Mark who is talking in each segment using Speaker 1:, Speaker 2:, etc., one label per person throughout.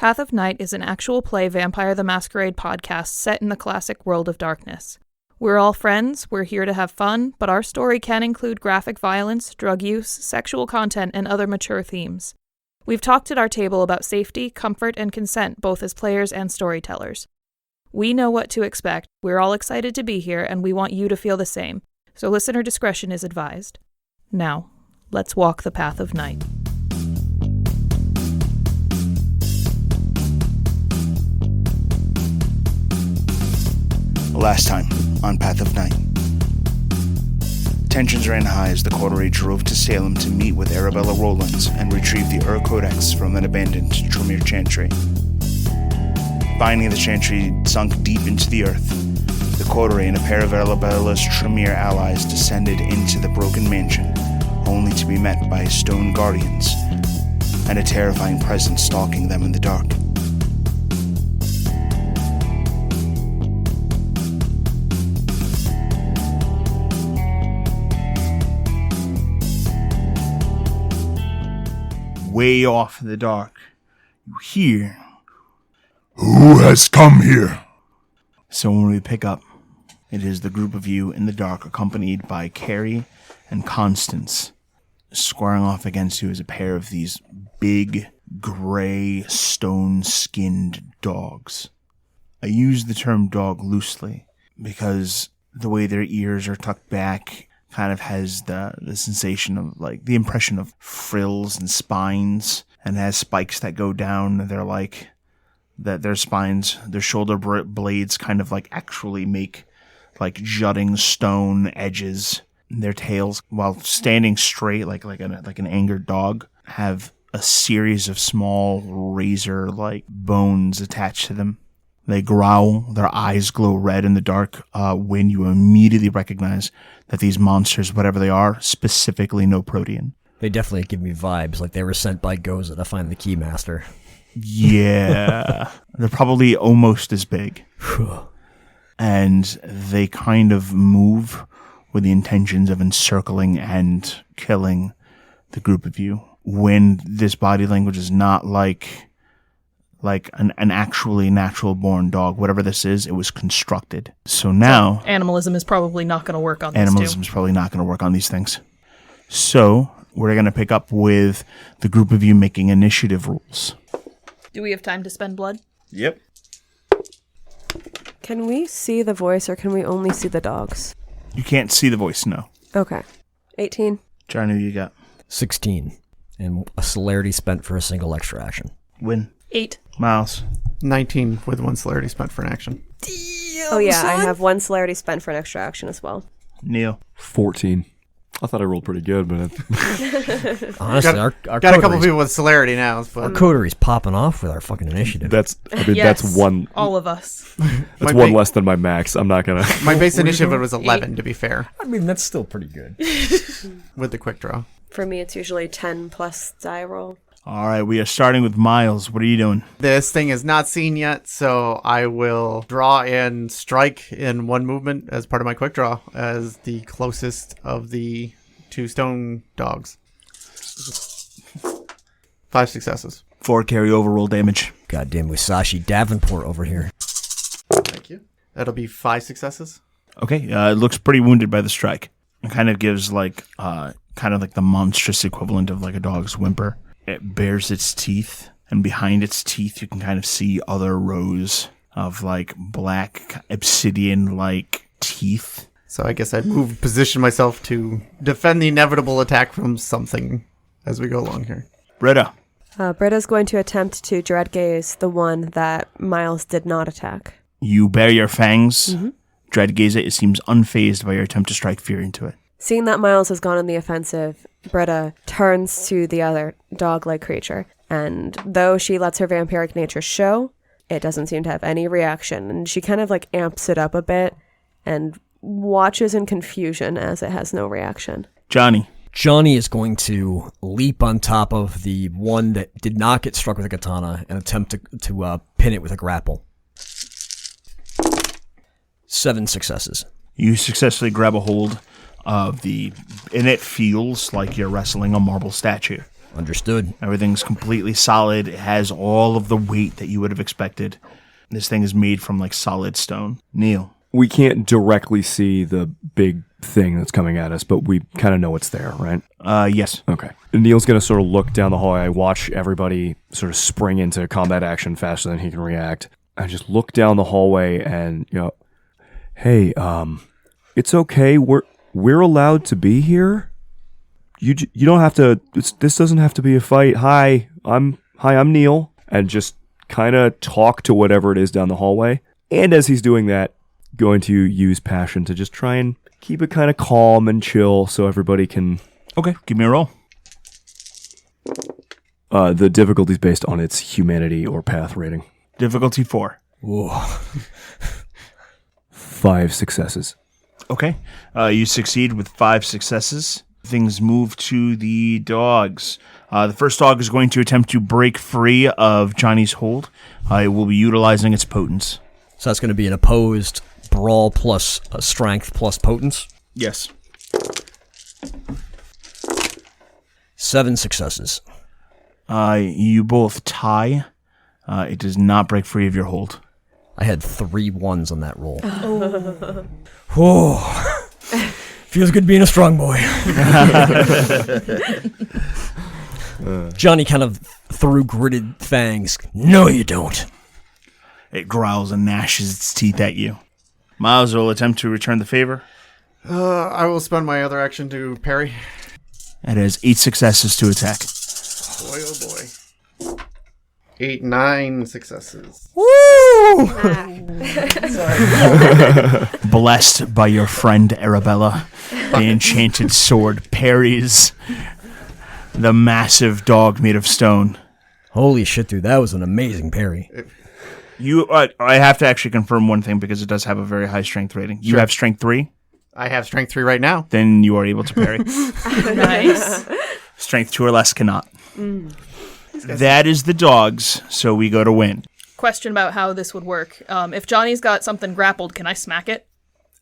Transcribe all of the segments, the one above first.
Speaker 1: Path of Night is an actual play Vampire the Masquerade podcast set in the classic world of darkness. We're all friends, we're here to have fun, but our story can include graphic violence, drug use, sexual content, and other mature themes. We've talked at our table about safety, comfort, and consent, both as players and storytellers. We know what to expect, we're all excited to be here, and we want you to feel the same, so listener discretion is advised. Now, let's walk the Path of Night.
Speaker 2: Last time on Path of Night. Tensions ran high as the coterie drove to Salem to meet with Arabella Rowlands and retrieve the Ur-Codex from an abandoned Tremere chantry. Finding the chantry sunk deep into the earth, the coterie and a pair of Arabella's Tremere allies descended into the broken mansion, only to be met by stone guardians and a terrifying presence stalking them in the dark. Way off in the dark, you hear,
Speaker 3: "Who has come here?"
Speaker 2: So when we pick up, it is the group of you in the dark, accompanied by Carrie and Constance. Squaring off against you is a pair of these big, gray, stone-skinned dogs. I use the term dog loosely because the way their ears are tucked back kind of has the sensation of, like, the impression of frills and spines, and has spikes that go down. They're like, that their spines, their shoulder blades kind of like actually make like jutting stone edges. Their tails, while standing straight like an angered dog, have a series of small razor-like bones attached to them. They growl, their eyes glow red in the dark. When you immediately recognize that these monsters, whatever they are, specifically no protean.
Speaker 4: They definitely give me vibes like they were sent by Goza to find the Keymaster.
Speaker 2: Yeah. They're probably almost as big. And they kind of move with the intentions of encircling and killing the group of you. When this body language is not like an actually natural-born dog. Whatever this is, it was constructed. So now...
Speaker 1: So animalism is probably not going to work on
Speaker 2: Animalism is probably not going to work on these things. So we're going to pick up with the group of you making initiative rolls.
Speaker 1: Do we have time to spend blood?
Speaker 2: Yep.
Speaker 5: Can we see the voice, or can we only see the dogs?
Speaker 2: You can't see the voice, no.
Speaker 5: Okay. 18.
Speaker 2: Johnny, you got?
Speaker 4: 16. And a celerity spent for a single extra action.
Speaker 2: Wynn?
Speaker 1: 8.
Speaker 2: Miles?
Speaker 6: 19 with 1 celerity spent for an action.
Speaker 5: Oh yeah, I have 1 celerity spent for an extra action as well.
Speaker 2: Neil?
Speaker 3: 14. I thought I rolled pretty good, but
Speaker 4: Honestly, our
Speaker 6: got a couple people with celerity now. But
Speaker 4: our coterie's popping off with our fucking initiative.
Speaker 3: that's
Speaker 1: Yes,
Speaker 3: that's one.
Speaker 1: all of us.
Speaker 3: That's one less than my max. I'm not gonna.
Speaker 6: my base initiative was 11, to be fair,
Speaker 4: I mean, that's still pretty good.
Speaker 6: with the quick draw.
Speaker 5: For me, it's usually 10 plus die roll.
Speaker 2: All right, we are starting with Miles. What are you doing?
Speaker 6: This thing is not seen yet, so I will draw and strike in 1 movement as part of my quick draw as the closest of the 2 stone dogs. 5 successes.
Speaker 2: 4 carryover roll damage.
Speaker 4: Goddamn Musashi Davenport over here.
Speaker 6: Thank you. That'll be 5 successes.
Speaker 2: Okay, it looks pretty wounded by the strike. It kind of gives like the monstrous equivalent of like a dog's whimper. It bares its teeth, and behind its teeth you can kind of see other rows of like black obsidian-like teeth.
Speaker 6: So I guess I position myself to defend the inevitable attack from something as we go along here.
Speaker 2: Britta.
Speaker 5: Britta's going to attempt to dread gaze the one that Miles did not attack.
Speaker 2: You bare your fangs. Mm-hmm. Dread gaze it. It seems unfazed by your attempt to strike fear into it.
Speaker 5: Seeing that Miles has gone on the offensive, Britta turns to the other dog-like creature, and though she lets her vampiric nature show, it doesn't seem to have any reaction, and she kind of like amps it up a bit and watches in confusion as it has no reaction.
Speaker 2: Johnny.
Speaker 4: Johnny is going to leap on top of the one that did not get struck with a katana and attempt to pin it with a grapple. 7 successes.
Speaker 2: You successfully grab a hold of and it feels like you're wrestling a marble statue.
Speaker 4: Understood.
Speaker 2: Everything's completely solid. It has all of the weight that you would have expected. This thing is made from like solid stone. Neil.
Speaker 3: We can't directly see the big thing that's coming at us, but we kind of know it's there, right?
Speaker 2: Yes.
Speaker 3: Okay. Neil's going to sort of look down the hallway, watch everybody sort of spring into combat action faster than he can react. I just look down the hallway and, hey, it's okay. We're allowed to be here. You don't have to. This doesn't have to be a fight. Hi, I'm Neil, and just kind of talk to whatever it is down the hallway. And as he's doing that, going to use passion to just try and keep it kind of calm and chill, so everybody can.
Speaker 2: Okay, give me a roll.
Speaker 3: The difficulty is based on its humanity or path rating.
Speaker 2: Difficulty 4.
Speaker 4: Whoa.
Speaker 3: 5 successes.
Speaker 2: Okay, you succeed with 5 successes. Things move to the dogs. The first dog is going to attempt to break free of Johnny's hold. It will be utilizing its potence.
Speaker 4: So that's going to be an opposed brawl plus strength plus potence.
Speaker 2: Yes.
Speaker 4: 7 successes.
Speaker 2: You both tie. It does not break free of your hold.
Speaker 4: I had 3 1s on that roll. Oh. Feels good being a strong boy. Johnny kind of threw gritted fangs. No, you don't.
Speaker 2: It growls and gnashes its teeth at you. Miles will attempt to return the favor.
Speaker 6: I will spend my other action to parry.
Speaker 2: It has 8 successes to attack.
Speaker 6: Boy, oh boy. 8, 9 successes.
Speaker 4: Woo!
Speaker 2: Blessed by your friend Arabella, the enchanted sword parries the massive dog made of stone.
Speaker 4: Holy shit, dude. That was an amazing parry.
Speaker 2: I have to actually confirm one thing because it does have a very high strength rating. You have strength 3?
Speaker 6: I have strength 3 right now.
Speaker 2: Then you are able to parry.
Speaker 1: Nice.
Speaker 2: Strength 2 or less cannot. That is the dogs, so we go to Wynn.
Speaker 1: Question about how this would work. If Johnny's got something grappled, can I smack it?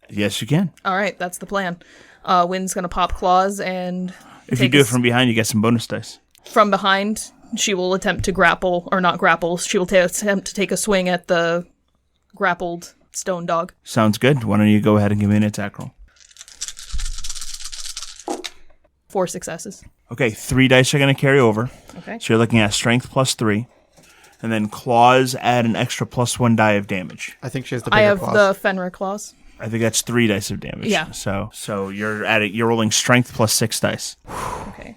Speaker 2: Yes, you can.
Speaker 1: All right, that's the plan. Wynn's going to pop claws and...
Speaker 2: If you do it from behind, you get some bonus dice.
Speaker 1: From behind, she will attempt to grapple, or not grapple, she will attempt to take a swing at the grappled stone dog.
Speaker 2: Sounds good. Why don't you go ahead and give me an attack roll?
Speaker 1: 4 successes.
Speaker 2: Okay, 3 dice are going to carry over.
Speaker 1: Okay.
Speaker 2: So you're looking at strength plus 3. And then claws add an extra plus 1 die of damage.
Speaker 6: I think she has the bigger
Speaker 1: I have
Speaker 6: claws.
Speaker 1: the Fenrir claws.
Speaker 2: I think that's 3 dice of damage.
Speaker 1: Yeah.
Speaker 2: So you're at it. You're rolling strength plus 6 dice.
Speaker 1: Okay.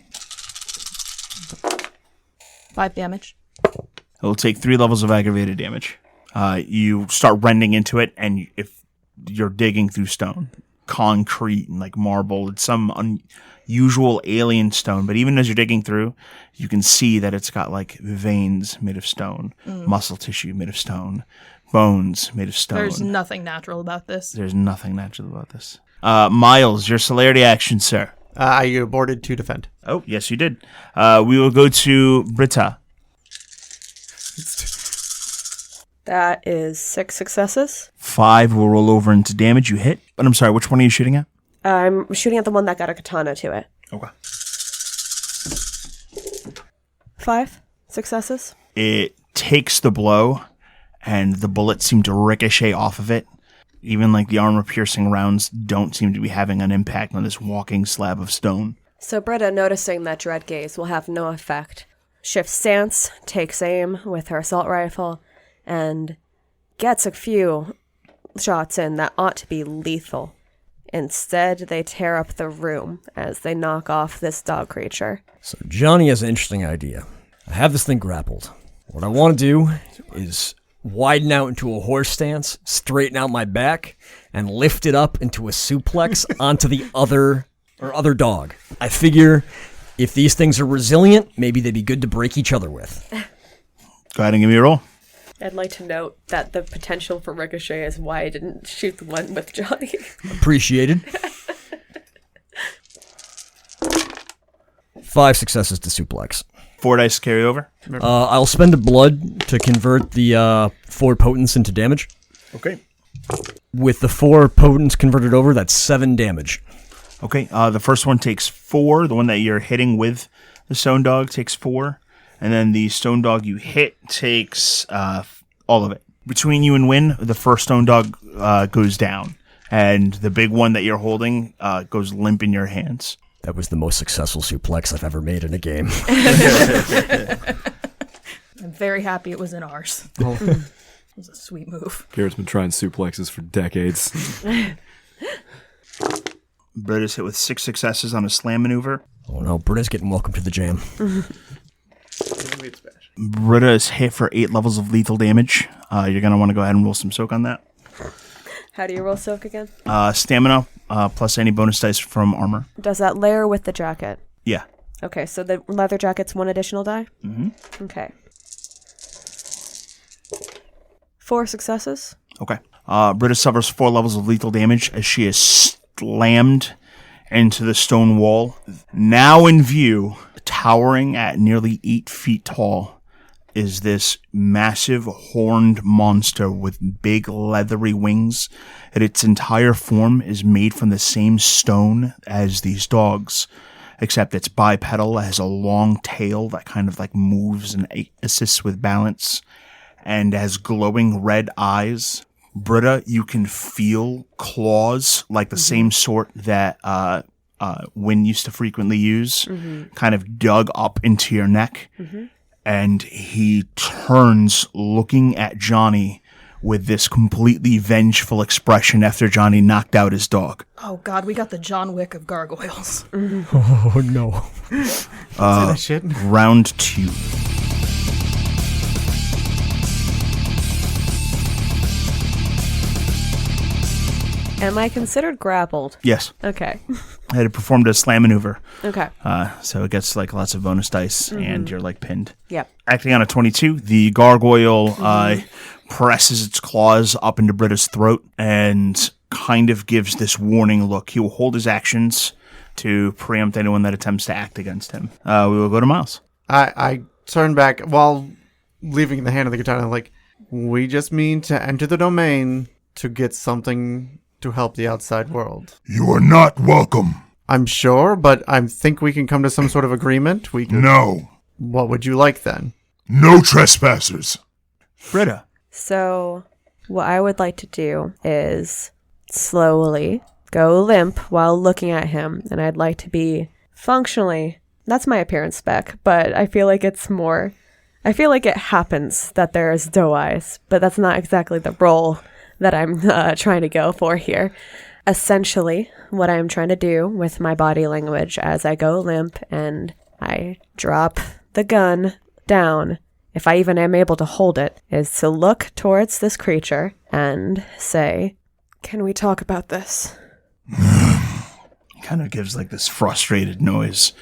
Speaker 1: 5 damage.
Speaker 2: It'll take 3 levels of aggravated damage. You start rending into it, and if you're digging through stone, concrete and like marble, it's some unusual alien stone. But even as you're digging through, you can see that it's got like veins made of stone, muscle tissue made of stone, bones made of stone.
Speaker 1: There's nothing natural about this.
Speaker 2: There's nothing natural about this. Miles, your celerity action, sir.
Speaker 6: I aborted to defend.
Speaker 2: Oh, yes, you did. We will go to Britta.
Speaker 5: That is 6 successes.
Speaker 2: 5 will roll over into damage. You hit. But I'm sorry, which one are you shooting at?
Speaker 5: I'm shooting at the one that got a katana to it.
Speaker 2: Okay.
Speaker 5: 5 successes.
Speaker 2: It takes the blow, and the bullets seem to ricochet off of it. Even like the armor-piercing rounds don't seem to be having an impact on this walking slab of stone.
Speaker 5: So Britta, noticing that dread gaze will have no effect, shifts stance, takes aim with her assault rifle, and gets a few shots in that ought to be lethal. Instead, they tear up the room as they knock off this dog creature.
Speaker 4: So Johnny has an interesting idea. I have this thing grappled. What I want to do is widen out into a horse stance, straighten out my back, and lift it up into a suplex onto the other dog. I figure if these things are resilient, maybe they'd be good to break each other with.
Speaker 2: Go ahead and give me a roll.
Speaker 5: I'd like to note that the potential for ricochet is why I didn't shoot the one with Johnny.
Speaker 4: Appreciated. 5 successes to suplex.
Speaker 2: 4 dice carry over.
Speaker 4: I'll spend a blood to convert the 4 potence into damage.
Speaker 2: Okay.
Speaker 4: With the 4 potence converted over, that's 7 damage.
Speaker 2: Okay, the first one takes 4. The one that you're hitting with The stone dog takes 4. And then the stone dog you hit takes all of it. Between you and Wynn, the first stone dog goes down. And the big one that you're holding goes limp in your hands.
Speaker 4: That was the most successful suplex I've ever made in a game.
Speaker 1: I'm very happy it was in ours. It was a sweet move.
Speaker 3: Garrett's been trying suplexes for decades.
Speaker 2: Britta's hit with 6 successes on a slam maneuver.
Speaker 4: Oh no, Britta's getting welcome to the jam.
Speaker 2: Britta is hit for 8 levels of lethal damage. You're going to want to go ahead and roll some soak on that.
Speaker 5: How do you roll soak again?
Speaker 2: Stamina plus any bonus dice from armor.
Speaker 5: Does that layer with the jacket?
Speaker 2: Yeah.
Speaker 5: Okay, so the leather jacket's 1 additional die?
Speaker 2: Mm-hmm.
Speaker 5: Okay. 4 successes.
Speaker 2: Okay. Britta suffers 4 levels of lethal damage as she is slammed into the stone wall. Now in view, towering at nearly 8 feet tall, is this massive horned monster with big leathery wings. And its entire form is made from the same stone as these dogs, except it's bipedal, it has a long tail that kind of like moves and assists with balance, and has glowing red eyes. Britta, you can feel claws like the same sort that Wynn used to frequently use, kind of dug up into your neck. And he turns looking at Johnny with this completely vengeful expression after Johnny knocked out his dog.
Speaker 1: Oh God, we got the John Wick of gargoyles.
Speaker 4: Oh no.
Speaker 6: Say that shit.
Speaker 2: Round 2.
Speaker 5: Am I considered grappled?
Speaker 2: Yes.
Speaker 5: Okay.
Speaker 2: I had performed a slam maneuver.
Speaker 5: Okay.
Speaker 2: So it gets like lots of bonus dice and you're like pinned.
Speaker 5: Yep.
Speaker 2: Acting on a 22, the gargoyle presses its claws up into Britta's throat and kind of gives this warning look. He will hold his actions to preempt anyone that attempts to act against him. We will go to Miles.
Speaker 6: I turn back while leaving the hand of the katana, like, we just mean to enter the domain to get something to help the outside world.
Speaker 7: You are not welcome.
Speaker 6: I'm sure, but I think we can come to some sort of agreement. We can.
Speaker 7: No.
Speaker 6: What would you like then?
Speaker 7: No trespassers.
Speaker 2: Britta.
Speaker 5: So, what I would like to do is slowly go limp while looking at him, and I'd like to be functionally, that's my appearance spec, but I feel like it's more, I feel like it happens that there's doe eyes, but that's not exactly the role that I'm trying to go for here. Essentially, what I'm trying to do with my body language as I go limp and I drop the gun down, if I even am able to hold it, is to look towards this creature and say, "Can we talk about this?"
Speaker 2: Kind of gives like this frustrated noise.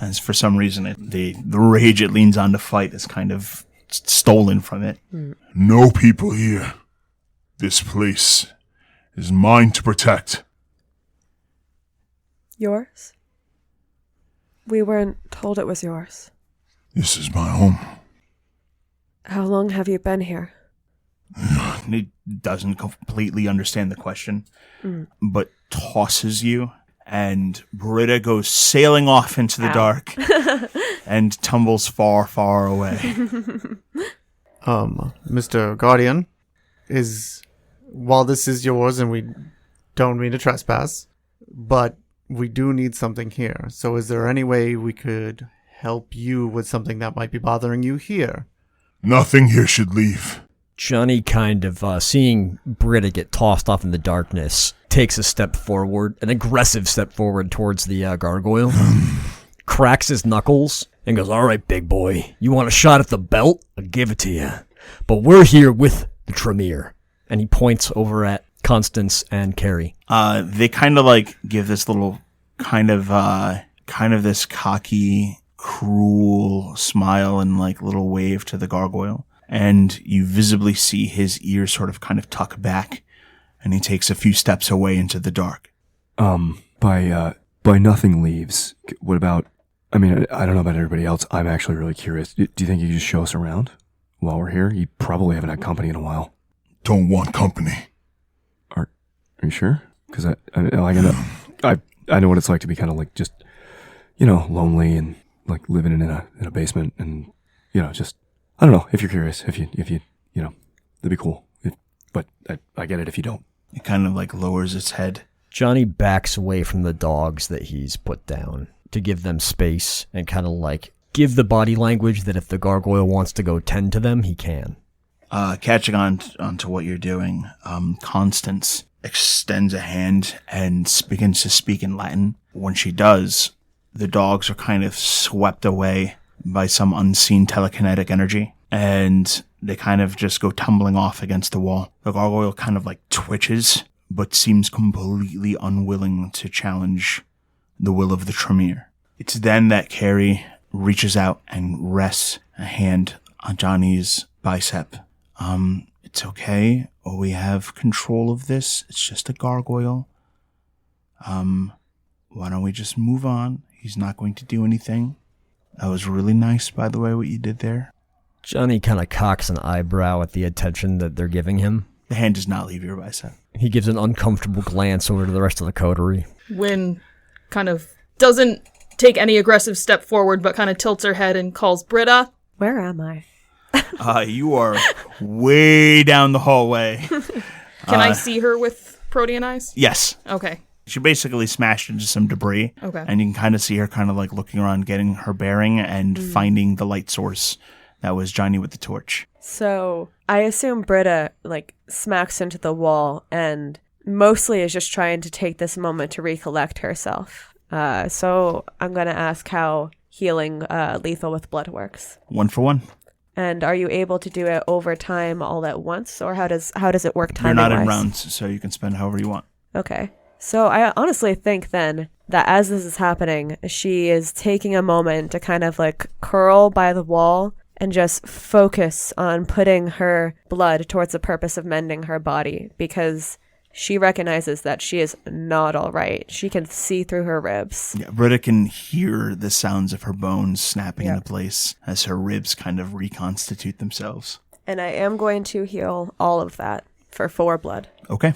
Speaker 2: As for some reason, the rage it leans on to fight is kind of stolen from it.
Speaker 7: No people here. This place is mine to protect.
Speaker 5: Yours? We weren't told it was yours.
Speaker 7: This is my home.
Speaker 5: How long have you been here?
Speaker 2: He doesn't completely understand the question, but tosses you, and Britta goes sailing off into the dark and tumbles far, far away.
Speaker 6: Mr. Guardian, while this is yours and we don't mean to trespass, but we do need something here. So is there any way we could help you with something that might be bothering you here?
Speaker 7: Nothing here should leave.
Speaker 4: Johnny, kind of seeing Britta get tossed off in the darkness, takes a step forward, an aggressive step forward towards the gargoyle, cracks his knuckles, and goes, "All right, big boy, you want a shot at the belt? I'll give it to you. But we're here with the Tremere." And he points over at Constance and Carrie.
Speaker 2: They kind of like give this little kind of this cocky, cruel smile and like little wave to the gargoyle. And you visibly see his ears sort of kind of tuck back, and he takes a few steps away into the dark.
Speaker 3: By nothing leaves, what about, I mean, I don't know about everybody else. I'm actually really curious. Do you think you could just show us around while we're here? You probably haven't had company in a while.
Speaker 7: Don't want company.
Speaker 3: Are you sure? Because I know what it's like to be kind of like just, lonely and like living in a basement, and just I don't know if you're curious, if you that'd be cool. But I get it if you don't.
Speaker 2: It kind of like lowers its head.
Speaker 4: Johnny backs away from the dogs that he's put down to give them space and kind of like give the body language that if the gargoyle wants to go tend to them, he can.
Speaker 2: Catching on to what you're doing, Constance extends a hand and begins to speak in Latin. When she does, the dogs are kind of swept away by some unseen telekinetic energy, and they kind of just go tumbling off against the wall. The gargoyle kind of like twitches, but seems completely unwilling to challenge the will of the Tremere. It's then that Carrie reaches out and rests a hand on Johnny's bicep. It's okay. We have control of this. It's just a gargoyle. Why don't we just move on? He's not going to do anything. That was really nice, by the way, what you did there.
Speaker 4: Johnny kind of cocks an eyebrow at the attention that they're giving him.
Speaker 2: The hand does not leave your bicep.
Speaker 4: He gives an uncomfortable glance over to the rest of the coterie.
Speaker 1: Wynn kind of doesn't take any aggressive step forward, but kind of tilts her head and calls Britta.
Speaker 5: Where am I?
Speaker 2: You are way down the hallway.
Speaker 1: Can I see her with protean eyes?
Speaker 2: Yes.
Speaker 1: Okay.
Speaker 2: She basically smashed into some debris.
Speaker 1: Okay.
Speaker 2: And you can kind of see her kind of like looking around, getting her bearing and finding the light source that was Johnny with the torch.
Speaker 5: So I assume Britta like smacks into the wall and mostly is just trying to take this moment to recollect herself. So I'm going to ask how healing lethal with blood works.
Speaker 2: 1 for 1.
Speaker 5: And are you able to do it over time all at once, or how does it work
Speaker 2: You're not in
Speaker 5: timing-wise?
Speaker 2: rounds, so you can spend however you want.
Speaker 5: Okay. So I honestly think then that as this is happening, she is taking a moment to kind of like curl by the wall and just focus on putting her blood towards the purpose of mending her body, because she recognizes that she is not all right. She can see through her ribs.
Speaker 2: Yeah, Britta can hear the sounds of her bones snapping into place as her ribs kind of reconstitute themselves.
Speaker 5: And I am going to heal all of that for 4 blood.
Speaker 2: Okay.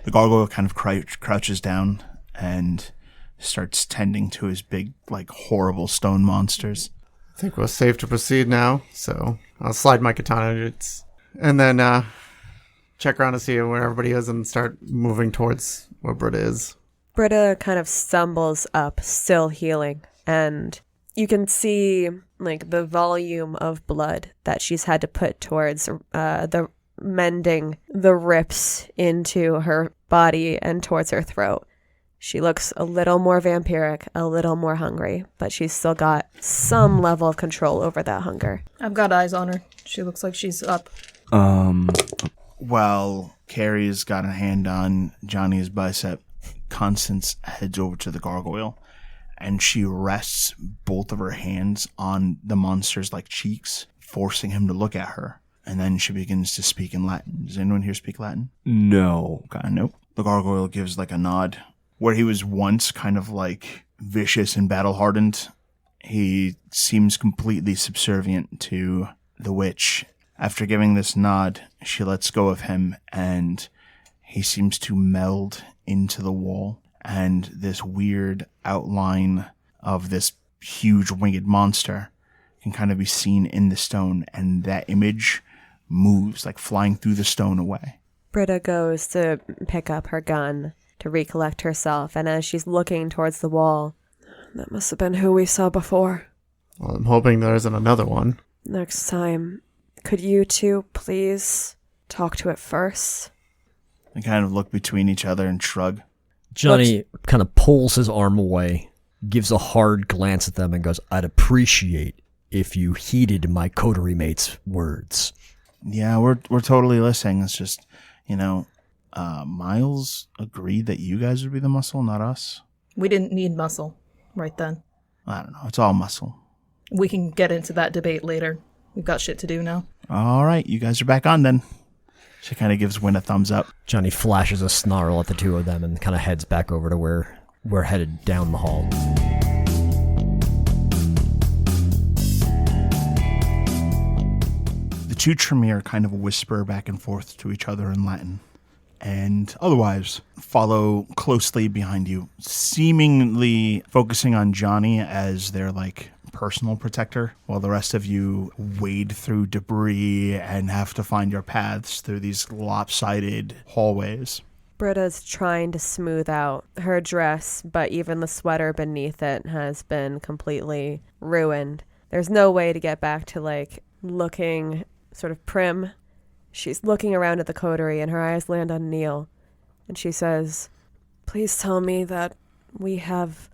Speaker 2: The gargoyle kind of crouches down and starts tending to his big, like, horrible stone monsters.
Speaker 6: I think we're safe to proceed now, so I'll slide my katana and then check around to see where everybody is and start moving towards where Britta is.
Speaker 5: Britta kind of stumbles up, still healing, and you can see like the volume of blood that she's had to put towards the mending the rips into her body and towards her throat. She looks a little more vampiric, a little more hungry, but she's still got some level of control over that hunger.
Speaker 1: I've got eyes on her. She looks like she's up.
Speaker 2: While Carrie's got a hand on Johnny's bicep, Constance heads over to the gargoyle, and she rests both of her hands on the monster's like cheeks, forcing him to look at her. And then she begins to speak in Latin. Does anyone here speak Latin?
Speaker 3: No.
Speaker 2: Okay, nope. The gargoyle gives like a nod. Where he was once kind of like vicious and battle-hardened, he seems completely subservient to the witch. After giving this nod, she lets go of him, and he seems to meld into the wall. And this weird outline of this huge winged monster can kind of be seen in the stone, and that image moves, like flying through the stone away.
Speaker 5: Britta goes to pick up her gun to recollect herself, and as she's looking towards the wall, that must have been who we saw before.
Speaker 6: Well, I'm hoping there isn't another one.
Speaker 5: Next time, could you two please talk to it first?
Speaker 2: They kind of look between each other and shrug.
Speaker 4: Johnny kind of pulls his arm away, gives a hard glance at them, and goes, "I'd appreciate if you heeded my coterie mate's words."
Speaker 2: Yeah, we're totally listening. It's just, Miles agreed that you guys would be the muscle, not us.
Speaker 1: We didn't need muscle right then.
Speaker 2: I don't know. It's all muscle.
Speaker 1: We can get into that debate later. We've got shit to do now.
Speaker 2: All right, you guys are back on then. She kind of gives Wynn a thumbs up.
Speaker 4: Johnny flashes a snarl at the two of them and kind of heads back over to where we're headed down the hall.
Speaker 2: The two Tremere kind of whisper back and forth to each other in Latin, and otherwise follow closely behind you, seemingly focusing on Johnny as their like personal protector, while the rest of you wade through debris and have to find your paths through these lopsided hallways.
Speaker 5: Britta's trying to smooth out her dress, but even the sweater beneath it has been completely ruined. There's no way to get back to, like, looking sort of prim. She's looking around at the coterie, and her eyes land on Neil. And she says, "Please tell me that we have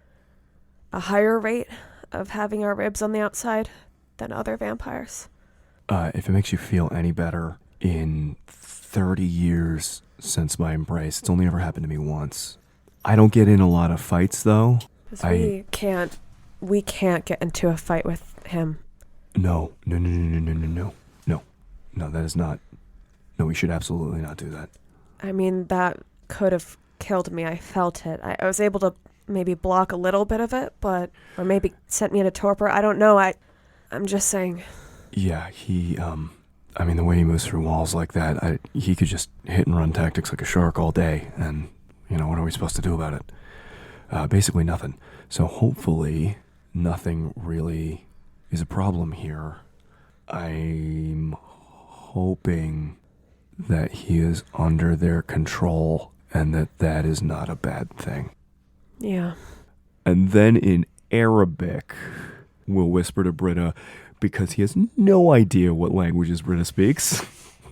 Speaker 5: a higher rate of having our ribs on the outside than other vampires."
Speaker 3: If it makes you feel any better, in 30 years since my embrace, it's only ever happened to me once. I don't get in a lot of fights, though.
Speaker 5: 'Cause we can't get into a fight with him.
Speaker 3: No, that is not. No, we should absolutely not do that.
Speaker 5: I mean, that could have killed me. I felt it. I was able to maybe block a little bit of it, or maybe sent me into torpor. I don't know. I'm just saying.
Speaker 3: Yeah, he, the way he moves through walls like that, he could just hit and run tactics like a shark all day, and, what are we supposed to do about it? Basically nothing. So hopefully nothing really is a problem here. I'm hoping that he is under their control and that is not a bad thing.
Speaker 5: Yeah.
Speaker 3: And then in Arabic, we'll whisper to Britta, because he has no idea what languages Britta speaks.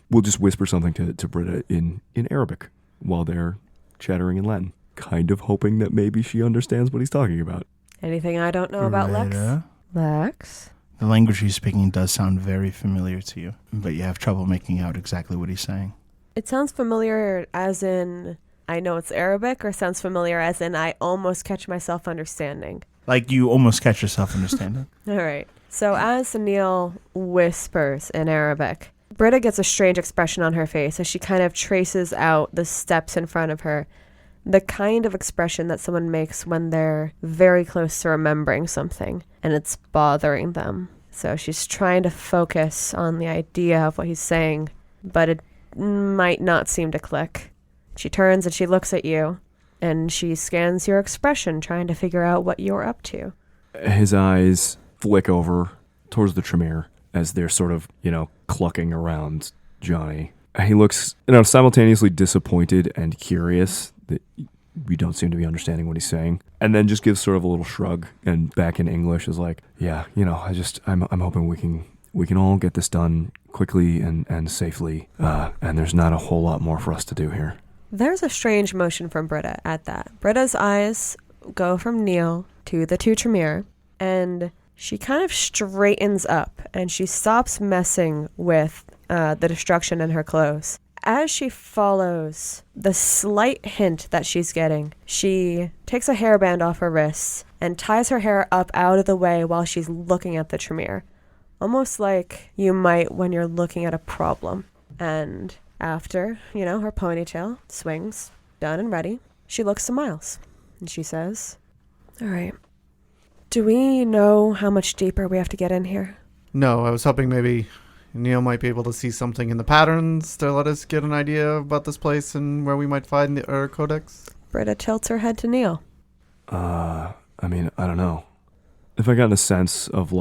Speaker 3: We'll just whisper something to Britta in Arabic while they're chattering in Latin, kind of hoping that maybe she understands what he's talking about.
Speaker 5: Anything I don't know about Lex?
Speaker 2: Britta?
Speaker 5: Lex?
Speaker 2: The language he's speaking does sound very familiar to you, but you have trouble making out exactly what he's saying.
Speaker 5: It sounds familiar as in I know it's Arabic, or sounds familiar as in I almost catch myself understanding?
Speaker 2: Like you almost catch yourself understanding.
Speaker 5: All right. So as Neil whispers in Arabic, Britta gets a strange expression on her face as she kind of traces out the steps in front of her. The kind of expression that someone makes when they're very close to remembering something and it's bothering them. So she's trying to focus on the idea of what he's saying, but it might not seem to click. She turns and she looks at you, and she scans your expression, trying to figure out what you're up to.
Speaker 3: His eyes flick over towards the Tremere as they're sort of, clucking around Johnny. He looks, simultaneously disappointed and curious that we don't seem to be understanding what he's saying. And then just gives sort of a little shrug, and back in English is like, yeah, I'm hoping we can all get this done quickly and safely. And there's not a whole lot more for us to do here.
Speaker 5: There's a strange motion from Britta at that. Britta's eyes go from Neil to the two Tremere, and she kind of straightens up and she stops messing with the destruction in her clothes. As she follows the slight hint that she's getting, she takes a hairband off her wrists and ties her hair up out of the way while she's looking at the Tremere. Almost like you might when you're looking at a problem. And after, her ponytail swings, done and ready, she looks to Miles. And she says, "All right. Do we know how much deeper we have to get in here?"
Speaker 6: No, I was hoping maybe Neil might be able to see something in the patterns to let us get an idea about this place and where we might find the Ur-Codex.
Speaker 5: Britta tilts her head to Neil.
Speaker 3: I don't know. If I got a sense of,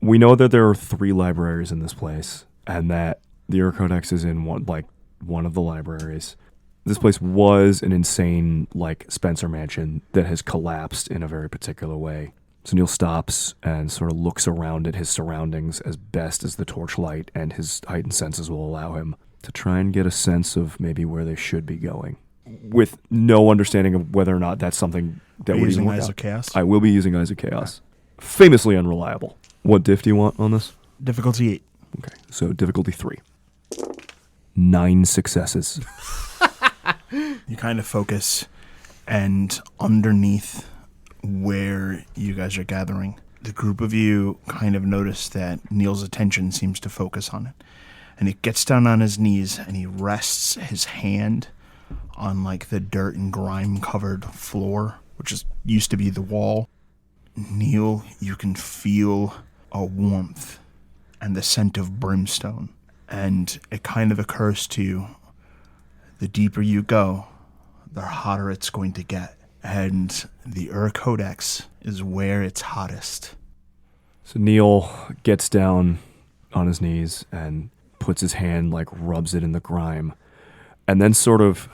Speaker 3: we know that there are 3 libraries in this place, and that the Ur-Codex is in one of the libraries. This place was an insane, Spencer mansion that has collapsed in a very particular way. So Neil stops and sort of looks around at his surroundings as best as the torchlight and his heightened senses will allow him to try and get a sense of maybe where they should be going, with no understanding of whether or not that's something that would even work
Speaker 2: Eyes
Speaker 3: out.
Speaker 2: of Chaos?
Speaker 3: I will be using Eyes of Chaos. Famously unreliable. What diff do you want on this?
Speaker 2: Difficulty 8.
Speaker 3: Okay, so difficulty 3. 9 successes.
Speaker 2: You kind of focus, and underneath where you guys are gathering, the group of you kind of notice that Neil's attention seems to focus on it. And he gets down on his knees and he rests his hand on the dirt and grime covered floor, which used to be the wall. Neil, you can feel a warmth and the scent of brimstone. And it kind of occurs to you, the deeper you go, the hotter it's going to get. And the Ur-Codex is where it's hottest.
Speaker 3: So Neil gets down on his knees and puts his hand, like rubs it in the grime. And then sort of